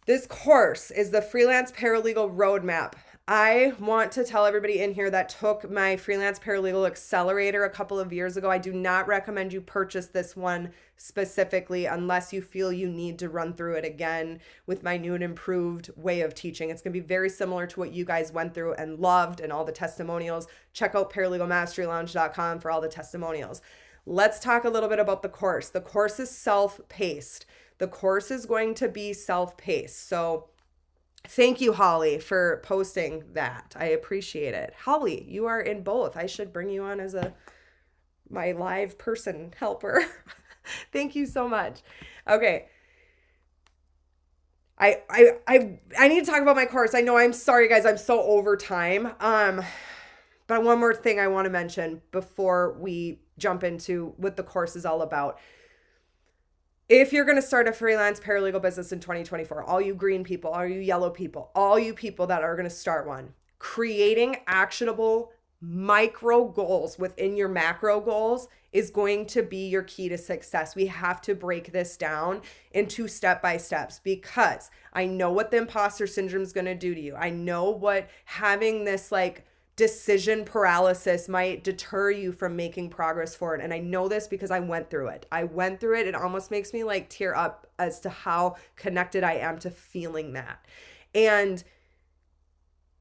This course is the Freelance Paralegal Roadmap. I want to tell everybody in here that took my Freelance Paralegal Accelerator a couple of years ago, I do not recommend you purchase this one specifically unless you feel you need to run through it again with my new and improved way of teaching. It's going to be very similar to what you guys went through and loved, and all the testimonials. Check out paralegalmasterylounge.com for all the testimonials. Let's talk a little bit about the course. The course is self-paced. The course is going to be self-paced. So thank you, Holly, for posting that. I appreciate it. Holly, you are in both. I should bring you on as my live person helper. Thank you so much. Okay. I need to talk about my course. I know, I'm sorry guys, I'm so over time. But one more thing I want to mention before we jump into what the course is all about. If you're going to start a freelance paralegal business in 2024, all you green people, all you yellow people, all you people that are going to start one, creating actionable micro goals within your macro goals is going to be your key to success. We have to break this down into step by steps, because I know what the imposter syndrome is going to do to you. I know what having this like decision paralysis might deter you from making progress forward. And I know this because I went through it. It almost makes me like tear up as to how connected I am to feeling that. And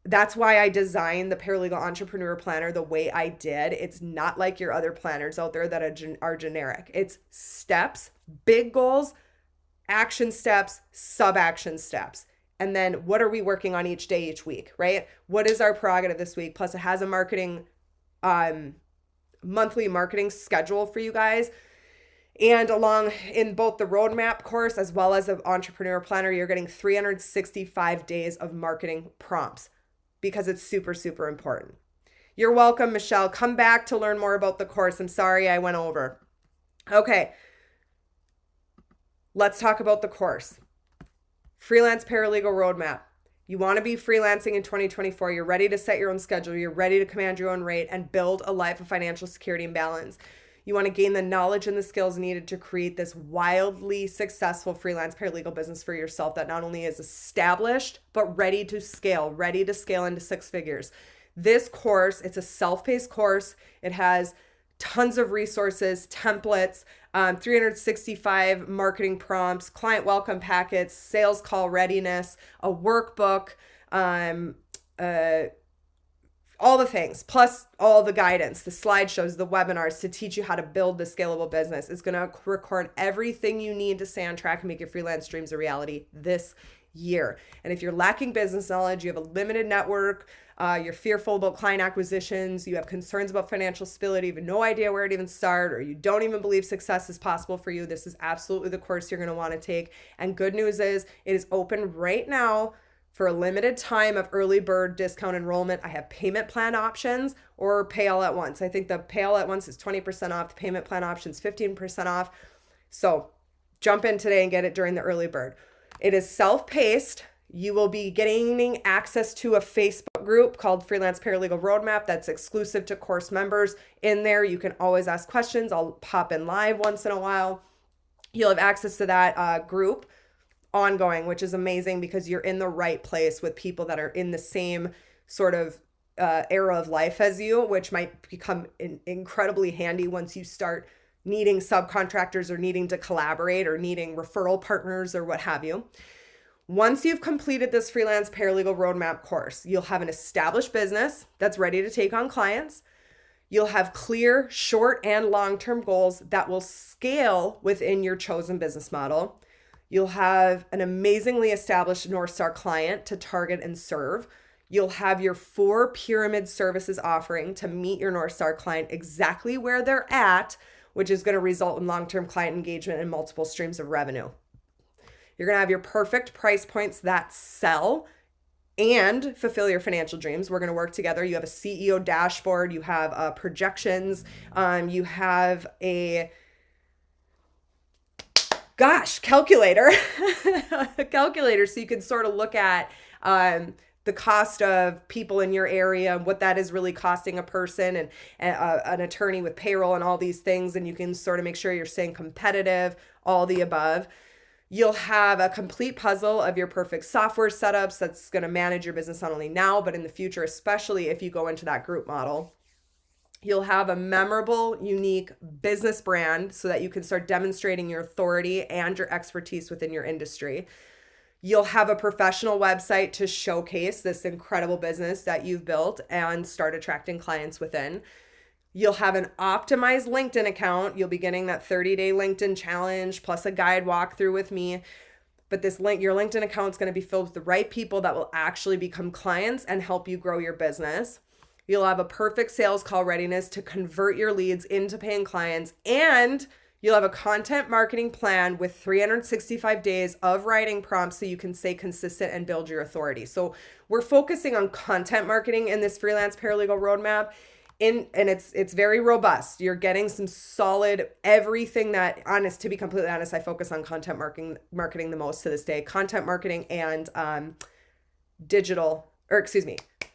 that's why I designed the Paralegal Entrepreneur Planner the way I did. It's not like your other planners out there that are generic. It's steps, big goals, action steps, sub-action steps. And then what are we working on each day, each week, right? What is our prerogative this week? Plus it has a monthly marketing schedule for you guys. And along in both the roadmap course as well as the entrepreneur planner, you're getting 365 days of marketing prompts, because it's super, super important. You're welcome, Michelle. Come back to learn more about the course. I'm sorry I went over. Okay. Let's talk about the course. Freelance Paralegal Roadmap. You want to be freelancing in 2024. You're ready to set your own schedule. You're ready to command your own rate and build a life of financial security and balance. You want to gain the knowledge and the skills needed to create this wildly successful freelance paralegal business for yourself that not only is established, but ready to scale into six figures. This course, it's a self-paced course. It has tons of resources, templates, 365 marketing prompts, client welcome packets, sales call readiness, a workbook, all the things, plus all the guidance, the slideshows, the webinars to teach you how to build the scalable business. It's going to record everything you need to stay on track and make your freelance dreams a reality this year. And if you're lacking business knowledge, you have a limited network, you're fearful about client acquisitions, you have concerns about financial stability, you have no idea where to even start, or you don't even believe success is possible for you, this is absolutely the course you're going to want to take. And good news is it is open right now for a limited time of early bird discount enrollment. I have payment plan options or pay all at once. I think the pay all at once is 20% off. The payment plan option is 15% off. So jump in today and get it during the early bird. It is self-paced. You will be gaining access to a Facebook group called Freelance Paralegal Roadmap that's exclusive to course members. In there, you can always ask questions. I'll pop in live once in a while. You'll have access to that group ongoing, which is amazing because you're in the right place with people that are in the same sort of era of life as you, which might become incredibly handy once you start needing subcontractors or needing to collaborate or needing referral partners or what have you. Once you've completed this Freelance Paralegal Roadmap course, you'll have an established business that's ready to take on clients. You'll have clear short and long-term goals that will scale within your chosen business model. You'll have an amazingly established North Star client to target and serve. You'll have your 4 pyramid services offering to meet your North Star client exactly where they're at, which is going to result in long-term client engagement and multiple streams of revenue. You're going to have your perfect price points that sell and fulfill your financial dreams. We're going to work together. You have a CEO dashboard. You have projections. You have a calculator, a calculator, so you can sort of look at the cost of people in your area, what that is really costing a person, and an attorney with payroll and all these things, and you can sort of make sure you're staying competitive, all the above. You'll have a complete puzzle of your perfect software setups that's going to manage your business not only now, but in the future, especially if you go into that group model. You'll have a memorable, unique business brand so that you can start demonstrating your authority and your expertise within your industry. You'll have a professional website to showcase this incredible business that you've built and start attracting clients within. You'll have an optimized LinkedIn account. You'll be getting that 30-day LinkedIn challenge plus a guide walkthrough with me. But your LinkedIn account is going to be filled with the right people that will actually become clients and help you grow your business. You'll have a perfect sales call readiness to convert your leads into paying clients, and You'll have a content marketing plan with 365 days of writing prompts so you can stay consistent and build your authority. So we're focusing on content marketing in this freelance paralegal roadmap. And it's very robust. You're getting some solid everything that, honest, to be completely honest, I focus on content marketing the most to this day. Content marketing and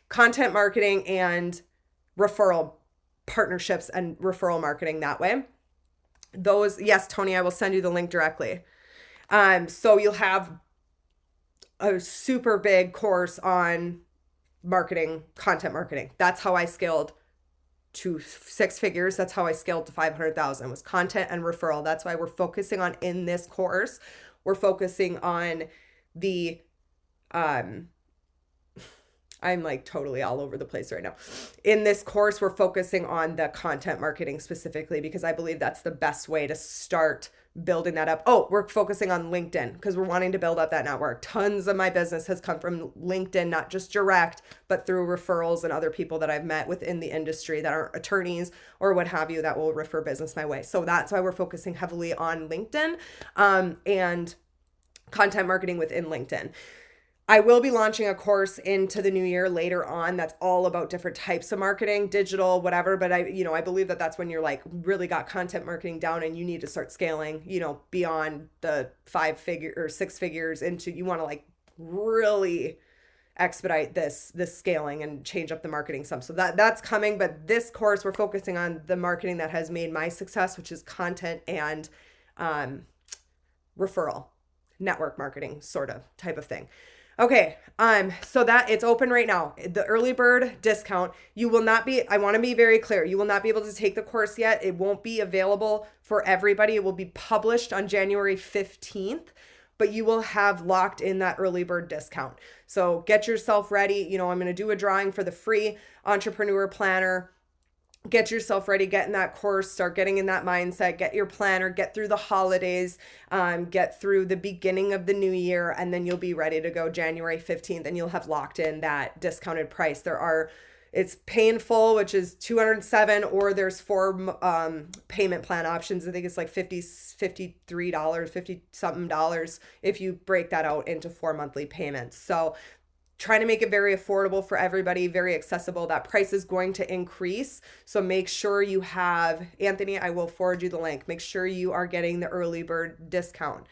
content marketing and referral partnerships and referral marketing that way. Those, yes, Tony, I will send you the link directly. So you'll have a super big course on marketing, content marketing. That's how I scaled to 6 figures. That's how I scaled to 500,000 was content and referral. That's why we're focusing on in this course. We're focusing on the, I'm like totally all over the place right now. In this course, we're focusing on the content marketing specifically because I believe that's the best way to start building that up. Oh, we're focusing on LinkedIn because we're wanting to build up that network. Tons of my business has come from LinkedIn, not just direct, but through referrals and other people that I've met within the industry that are attorneys or what have you that will refer business my way. So that's why we're focusing heavily on LinkedIn and content marketing within LinkedIn. I will be launching a course into the new year later on that's all about different types of marketing, digital, whatever. But I believe that that's when you're like really got content marketing down and you need to start scaling, beyond the 5 figure or 6 figures into, you want to like really expedite this scaling and change up the marketing some. So that's coming. But this course, we're focusing on the marketing that has made my success, which is content and referral, network marketing sort of type of thing. Okay, so that it's open right now. The early bird discount, you will not be, I want to be very clear, you will not be able to take the course yet. It won't be available for everybody. It will be published on January 15th, but you will have locked in that early bird discount. So get yourself ready. I'm going to do a drawing for the free entrepreneur planner. Get yourself ready, get in that course, start getting in that mindset, get your planner, get through the holidays, get through the beginning of the new year, and then you'll be ready to go January 15th and you'll have locked in that discounted price. It's painful, which is $207, or there's 4 payment plan options. I think it's like $53, 50 something dollars if you break that out into 4 monthly payments. So trying to make it very affordable for everybody, very accessible. That price is going to increase. So make sure you have, Anthony, I will forward you the link. Make sure you are getting the early bird discount.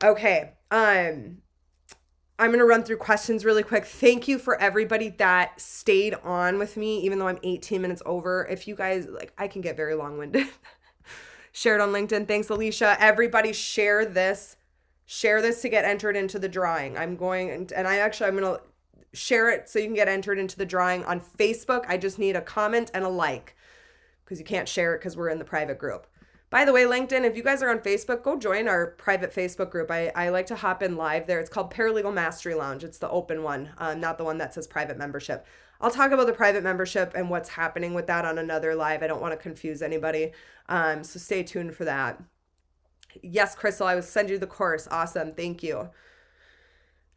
Okay. I'm going to run through questions really quick. Thank you for everybody that stayed on with me, even though I'm 18 minutes over. If you guys, I can get very long-winded. Share it on LinkedIn. Thanks, Alicia. Everybody share this. Share this to get entered into the drawing. I'm going to share it so you can get entered into the drawing on Facebook. I just need a comment and a like because you can't share it because we're in the private group. By the way, LinkedIn, if you guys are on Facebook, go join our private Facebook group. I like to hop in live there. It's called Paralegal Mastery Lounge. It's the open one, not the one that says private membership. I'll talk about the private membership and what's happening with that on another live. I don't want to confuse anybody. So stay tuned for that. Yes, Crystal, I will send you the course. Awesome. Thank you.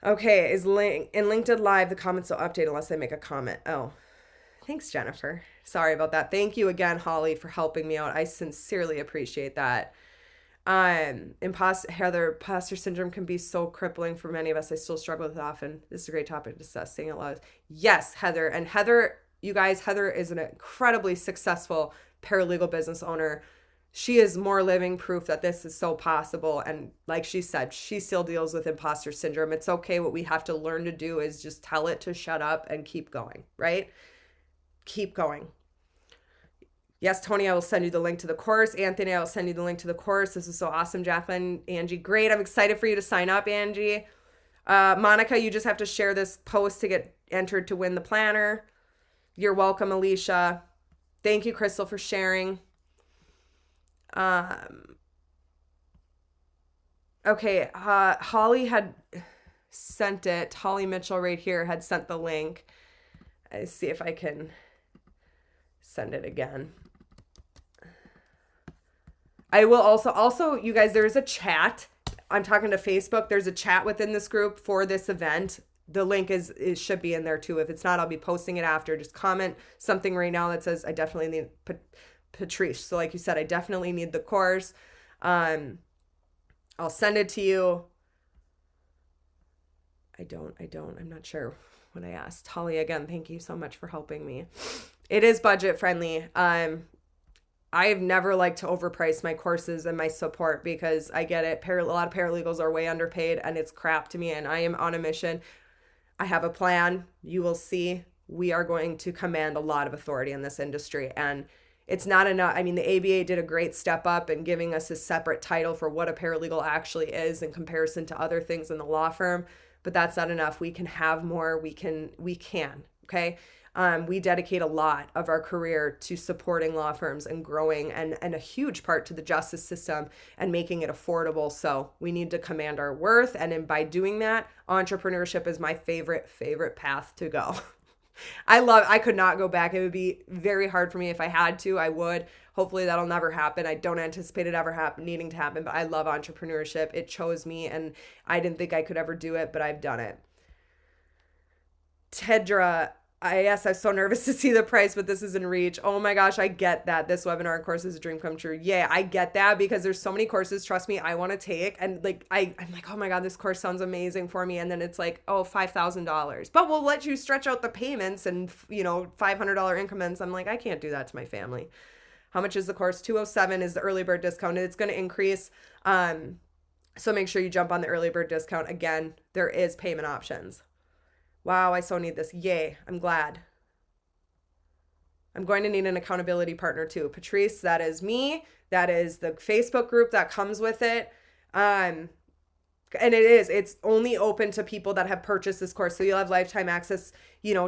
Okay, in LinkedIn Live, the comments will update unless I make a comment. Oh, thanks, Jennifer. Sorry about that. Thank you again, Holly, for helping me out. I sincerely appreciate that. Imposter syndrome can be so crippling for many of us. I still struggle with it often. This is a great topic to discuss. Saying it loud. Yes, Heather. And Heather, you guys, Heather is an incredibly successful paralegal business owner. She is more living proof that this is so possible. And like she said, she still deals with imposter syndrome. It's okay. What we have to learn to do is just tell it to shut up and keep going, right? Keep going. Yes, Tony, I will send you the link to the course. Anthony, I will send you the link to the course. This is so awesome. Jacqueline, Angie, great. I'm excited for you to sign up, Angie. Monica, you just have to share this post to get entered to win the planner. You're welcome, Alicia. Thank you, Crystal, for sharing. Okay, Holly had sent it. Holly Mitchell right here had sent the link. Let's see if I can send it again. I will also, you guys, there's a chat. I'm talking to Facebook. There's a chat within this group for this event. The link should be in there too. If it's not, I'll be posting it after. Just comment something right now that says, I definitely need Patrice. So like you said, I definitely need the course. I'll send it to you. I'm not sure what I asked. Holly, again, thank you so much for helping me. It is budget friendly. I've never liked to overprice my courses and my support because I get it. A lot of paralegals are way underpaid and it's crap to me, and I am on a mission. I have a plan. You will see. We are going to command a lot of authority in this industry, and it's not enough. I mean, the ABA did a great step up in giving us a separate title for what a paralegal actually is in comparison to other things in the law firm, but that's not enough. We can have more. We can, okay? We dedicate a lot of our career to supporting law firms and growing, and a huge part to the justice system and making it affordable. So we need to command our worth. And by doing that, entrepreneurship is my favorite path to go. I could not go back. It would be very hard for me. If I had to, I would. Hopefully that'll never happen. I don't anticipate it ever needing to happen, but I love entrepreneurship. It chose me, and I didn't think I could ever do it, but I've done it. Tedra, yes, I'm so nervous to see the price, but this is in reach. Oh my gosh, I get that. This webinar course is a dream come true. Yeah, I get that because there's so many courses, trust me, I want to take. And like, I'm like, oh my God, this course sounds amazing for me. And then it's like, oh, $5,000. But we'll let you stretch out the payments and, $500 increments. I'm like, I can't do that to my family. How much is the course? $207 is the early bird discount. It's going to increase. So make sure you jump on the early bird discount. Again, there is payment options. Wow, I so need this. Yay, I'm glad. I'm going to need an accountability partner too. Patrice, that is me. That is the Facebook group that comes with it. And it's only open to people that have purchased this course. So you'll have lifetime access,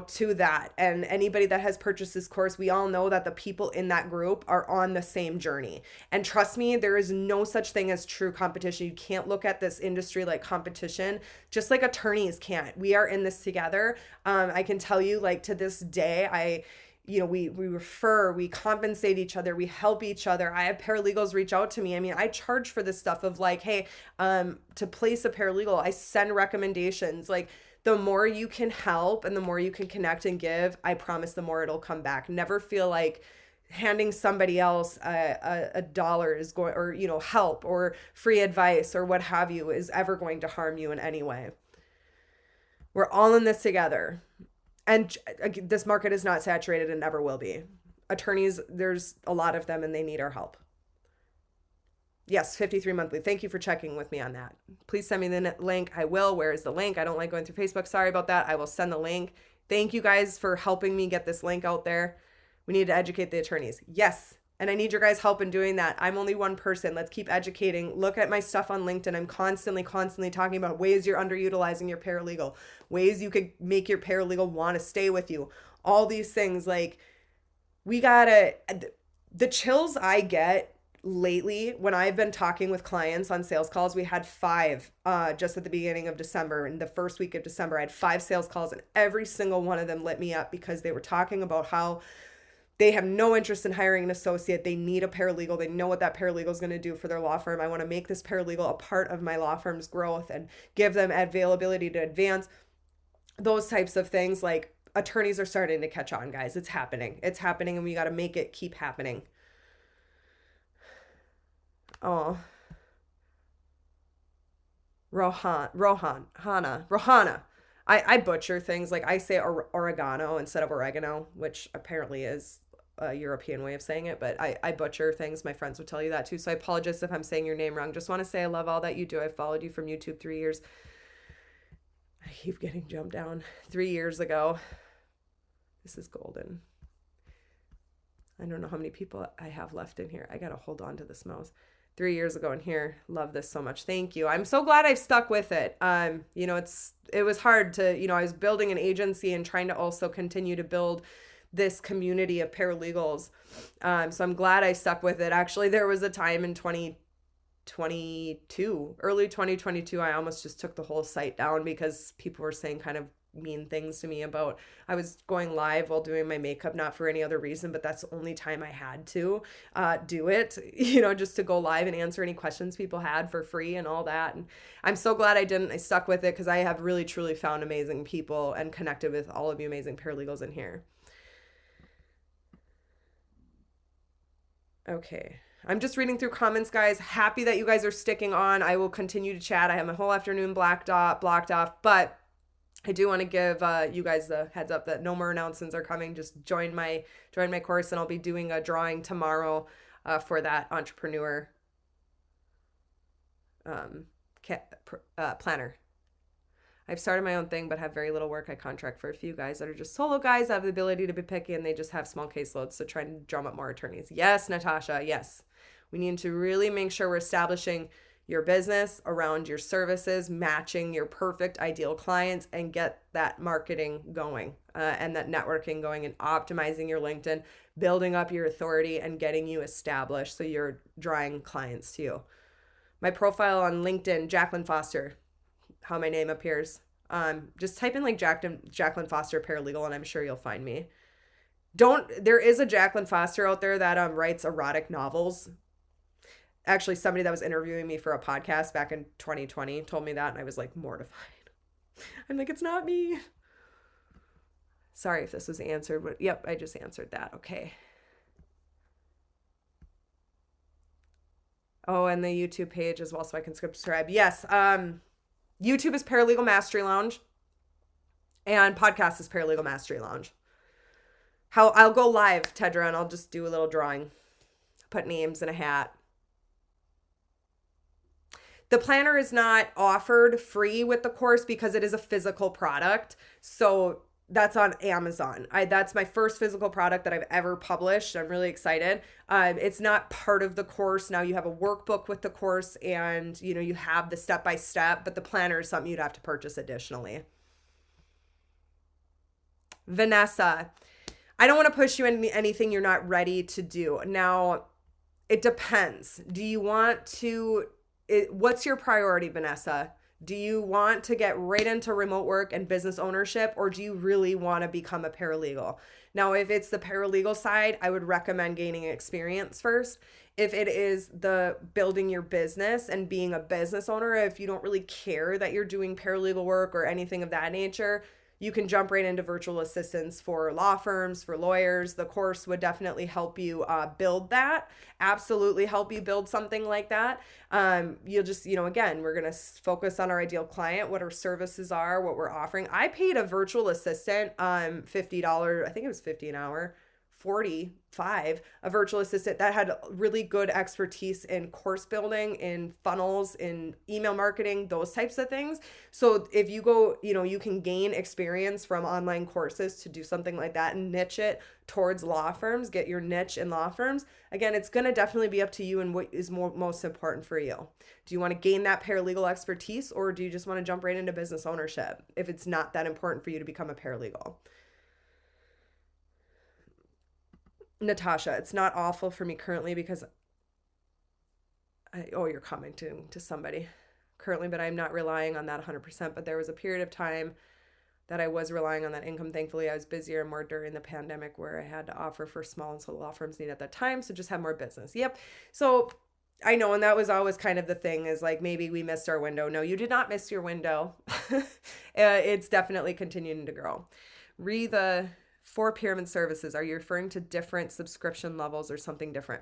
to that. And anybody that has purchased this course, we all know that the people in that group are on the same journey. And trust me, there is no such thing as true competition. You can't look at this industry like competition, just like attorneys can't. We are in this together. I can tell you, like, to this day, we refer, we compensate each other, we help each other. I have paralegals reach out to me. I mean, I charge for this stuff of like, hey, to place a paralegal, I send recommendations. Like, the more you can help and the more you can connect and give, I promise the more it'll come back. Never feel like handing somebody else a dollar is going, or, help or free advice or what have you is ever going to harm you in any way. We're all in this together. And this market is not saturated and never will be. Attorneys, there's a lot of them and they need our help. Yes, 53 monthly. Thank you for checking with me on that. Please send me the link. I will. Where is the link? I don't like going through Facebook. Sorry about that. I will send the link. Thank you guys for helping me get this link out there. We need to educate the attorneys. Yes. And I need your guys' help in doing that. I'm only one person. Let's keep educating. Look at my stuff on LinkedIn. I'm constantly talking about ways you're underutilizing your paralegal, ways you could make your paralegal want to stay with you. All these things, like, the chills I get lately when I've been talking with clients on sales calls. We had 5 just at the beginning of December. In the first week of December, I had 5 sales calls, and every single one of them lit me up because they were talking about how they have no interest in hiring an associate. They need a paralegal. They know what that paralegal is going to do for their law firm. I want to make this paralegal a part of my law firm's growth and give them availability to advance. Those types of things. Like, attorneys are starting to catch on, guys. It's happening. It's happening, and we got to make it keep happening. Oh. Rohana. I butcher things. Like, I say oregano instead of oregano, which apparently is a European way of saying it, but I butcher things. My friends would tell you that too. So I apologize if I'm saying your name wrong. Just want to say I love all that you do. I followed you from YouTube 3 years. I keep getting jumped down. 3 years ago. This is golden. I don't know how many people I have left in here. I got to hold on to this mouse. 3 years ago in here. Love this so much. Thank you. I'm so glad I've stuck with it. It was hard to, I was building an agency and trying to also continue to build this community of paralegals. So I'm glad I stuck with it. Actually, there was a time in early 2022, I almost just took the whole site down because people were saying kind of mean things to me about, I was going live while doing my makeup, not for any other reason, but that's the only time I had to do it, just to go live and answer any questions people had for free and all that. And I'm so glad I stuck with it because I have really, truly found amazing people and connected with all of you amazing paralegals in here. Okay. I'm just reading through comments, guys. Happy that you guys are sticking on. I will continue to chat. I have my whole afternoon blocked off, but I do want to give you guys the heads up that no more announcements are coming. Just join my course, and I'll be doing a drawing tomorrow for that entrepreneur planner. I've started my own thing, but have very little work. I contract for a few guys that are just solo guys that have the ability to be picky, and they just have small caseloads. So trying to drum up more attorneys. Yes, Natasha. Yes. We need to really make sure we're establishing your business around your services, matching your perfect ideal clients, and get that marketing going and that networking going, and optimizing your LinkedIn, building up your authority, and getting you established so you're drawing clients to you. My profile on LinkedIn, Jacqueline Foster, how my name appears. Just type in like Jacqueline Foster Paralegal, and I'm sure you'll find me. There is a Jacqueline Foster out there that writes erotic novels. Actually, somebody that was interviewing me for a podcast back in 2020 told me that, and I was like mortified. I'm like, it's not me. Sorry if this was answered, but yep, I just answered that. Okay. Oh, and the YouTube page as well, so I can subscribe. Yes. YouTube is Paralegal Mastery Lounge, and podcast is Paralegal Mastery Lounge. I'll go live, Tedra, and I'll just do a little drawing, put names in a hat. The planner is not offered free with the course because it is a physical product. So that's on Amazon. That's my first physical product that I've ever published. I'm really excited. It's not part of the course. Now you have a workbook with the course, and you have the step-by-step, but the planner is something you'd have to purchase additionally. Vanessa, I don't want to push you into anything you're not ready to do. Now, it depends. Do you want to, what's your priority, Vanessa? Do you want to get right into remote work and business ownership, or do you really want to become a paralegal? Now, if it's the paralegal side, I would recommend gaining experience first. If it is the building your business and being a business owner, if you don't really care that you're doing paralegal work or anything of that nature, you can jump right into virtual assistants for law firms, for lawyers. The course would definitely help you build that. Absolutely help you build something like that. You'll just, again, we're going to focus on our ideal client, what our services are, what we're offering. I paid a virtual assistant $50, I think it was $50 an hour, 45, a virtual assistant that had really good expertise in course building, in funnels, in email marketing, those types of things. So if you go, you can gain experience from online courses to do something like that and niche it towards law firms, get your niche in law firms. Again, it's going to definitely be up to you and what is most important for you. Do you want to gain that paralegal expertise, or do you just want to jump right into business ownership if it's not that important for you to become a paralegal? Natasha, it's not awful for me currently because you're commenting to somebody currently, but I'm not relying on that 100%. But there was a period of time that I was relying on that income. Thankfully, I was busier and more during the pandemic where I had to offer for small and solo law firms need at that time. So just have more business. Yep. So I know. And that was always kind of the thing, is like, maybe we missed our window. No, you did not miss your window. It's definitely continuing to grow. For pyramid services, are you referring to different subscription levels or something different?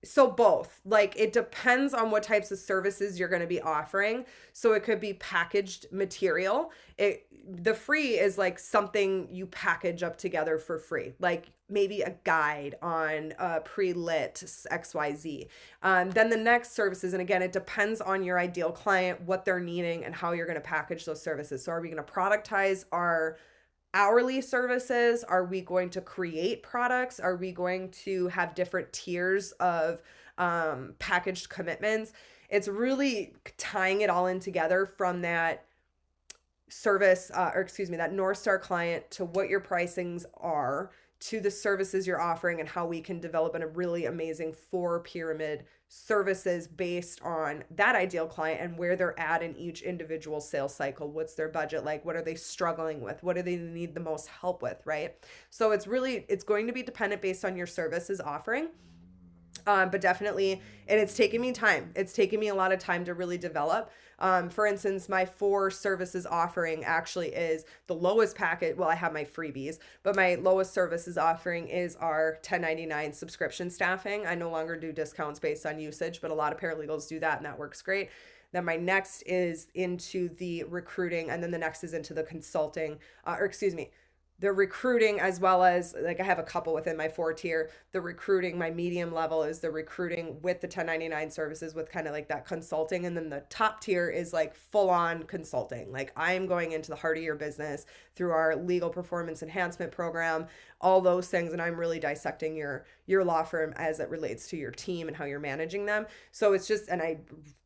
So both. Like, it depends on what types of services you're going to be offering. So it could be packaged material. The free is like something you package up together for free, like maybe a guide on pre-lit XYZ. Then the next services, and again, it depends on your ideal client, what they're needing, and how you're going to package those services. So are we going to productize our hourly services? Are we going to create products? Are we going to have different tiers of packaged commitments? It's really tying it all in together from that that North Star client to what your pricings are, to the services you're offering, and how we can develop a really amazing 4 pyramid services based on that ideal client and where they're at in each individual sales cycle. What's their budget like? What are they struggling with? What do they need the most help with, right? So it's going to be dependent based on your services offering. But definitely, and it's taken me time. It's taken me a lot of time to really develop. For instance, my 4 services offering actually is the lowest packet. Well, I have my freebies, but my lowest services offering is our 1099 subscription staffing. I no longer do discounts based on usage, but a lot of paralegals do that, and that works great. Then my next is into the recruiting, and then the next is into the consulting, or excuse me, the recruiting, as well as, like, I have a couple within my 4 tier. The recruiting, my medium level, is the recruiting with the 1099 services with kind of like that consulting. And then the top tier is like full on consulting. Like, I'm going into the heart of your business through our legal performance enhancement program, all those things. And I'm really dissecting your law firm as it relates to your team and how you're managing them. So it's just, and I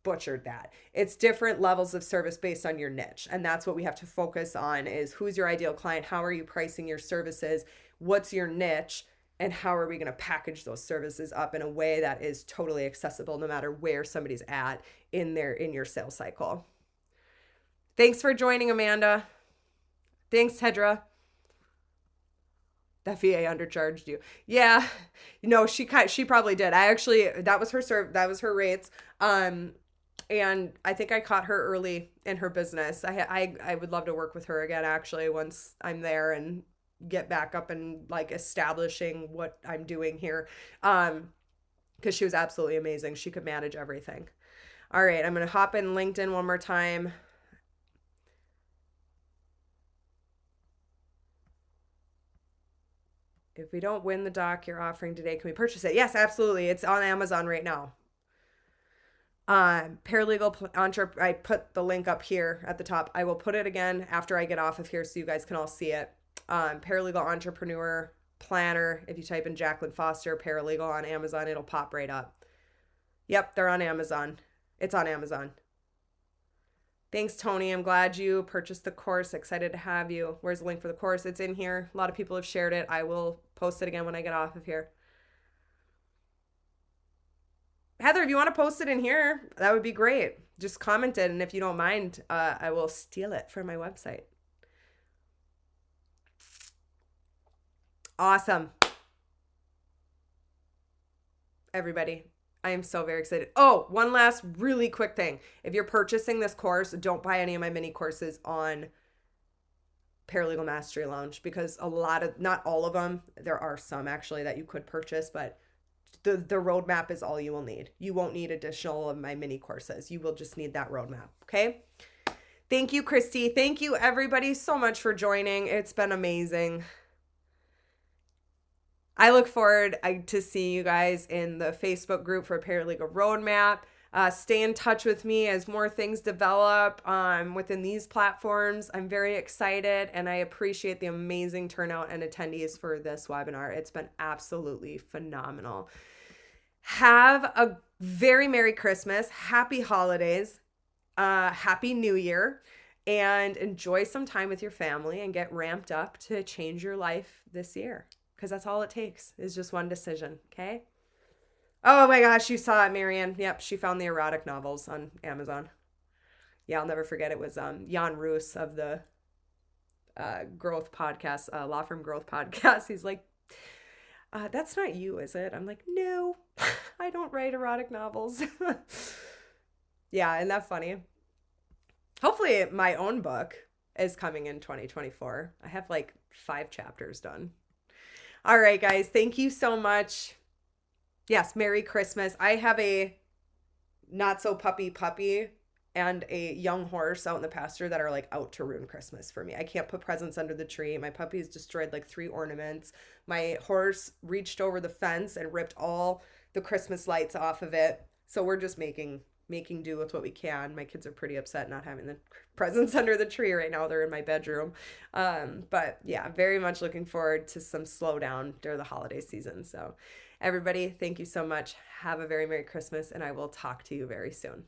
butchered that. It's different levels of service based on your niche. And that's what we have to focus on, is who's your ideal client? How are you pricing your services? What's your niche? And how are we going to package those services up in a way that is totally accessible no matter where somebody's at in your sales cycle? Thanks for joining, Amanda. Thanks, Tedra. That VA undercharged you. Yeah. No, she probably did. I actually, that was her rates. And I think I caught her early in her business. I would love to work with her again, actually, once I'm there and get back up and like establishing what I'm doing here. Because she was absolutely amazing. She could manage everything. All right, I'm going to hop in LinkedIn one more time. If we don't win the doc you're offering today, can we purchase it? Yes, absolutely. It's on Amazon right now. Paralegal I put the link up here at the top. I will put it again after I get off of here so you guys can all see it. Paralegal entrepreneur planner. If you type in Jacqueline Foster paralegal on Amazon, it'll pop right up. Yep, they're on Amazon. It's on Amazon. Thanks, Tony. I'm glad you purchased the course. Excited to have you. Where's the link for the course? It's in here. A lot of people have shared it. I will post it again when I get off of here. Heather, if you want to post it in here, that would be great. Just comment it, and if you don't mind, I will steal it from my website. Awesome. Everybody, I am so very excited. Oh, one last really quick thing. If you're purchasing this course, don't buy any of my mini courses on Paralegal Mastery Lounge, because not all of them, there are some actually that you could purchase, but the roadmap is all you will need. You won't need additional of my mini courses. You will just need that roadmap. Okay. Thank you, Christy. Thank you, everybody, so much for joining. It's been amazing. I look forward to seeing you guys in the Facebook group for Paralegal Roadmap. Stay in touch with me as more things develop within these platforms. I'm very excited, and I appreciate the amazing turnout and attendees for this webinar. It's been absolutely phenomenal. Have a very Merry Christmas, Happy Holidays, Happy New Year, and enjoy some time with your family and get ramped up to change your life this year, because that's all it takes is just one decision, okay? Oh my gosh, you saw it, Marianne. Yep, she found the erotic novels on Amazon. Yeah, I'll never forget. It was Jan Roos of the Growth Podcast, Law Firm Growth Podcast. He's like, that's not you, is it? I'm like, no, I don't write erotic novels. Yeah, isn't that funny? Hopefully my own book is coming in 2024. I have like 5 chapters done. All right, guys, thank you so much. Yes, Merry Christmas. I have a not so puppy and a young horse out in the pasture that are like out to ruin Christmas for me. I can't put presents under the tree. My puppy's destroyed like 3 ornaments. My horse reached over the fence and ripped all the Christmas lights off of it. So we're just making do with what we can. My kids are pretty upset not having the presents under the tree right now. They're in my bedroom. But yeah, very much looking forward to some slowdown during the holiday season. So everybody, thank you so much. Have a very Merry Christmas, and I will talk to you very soon.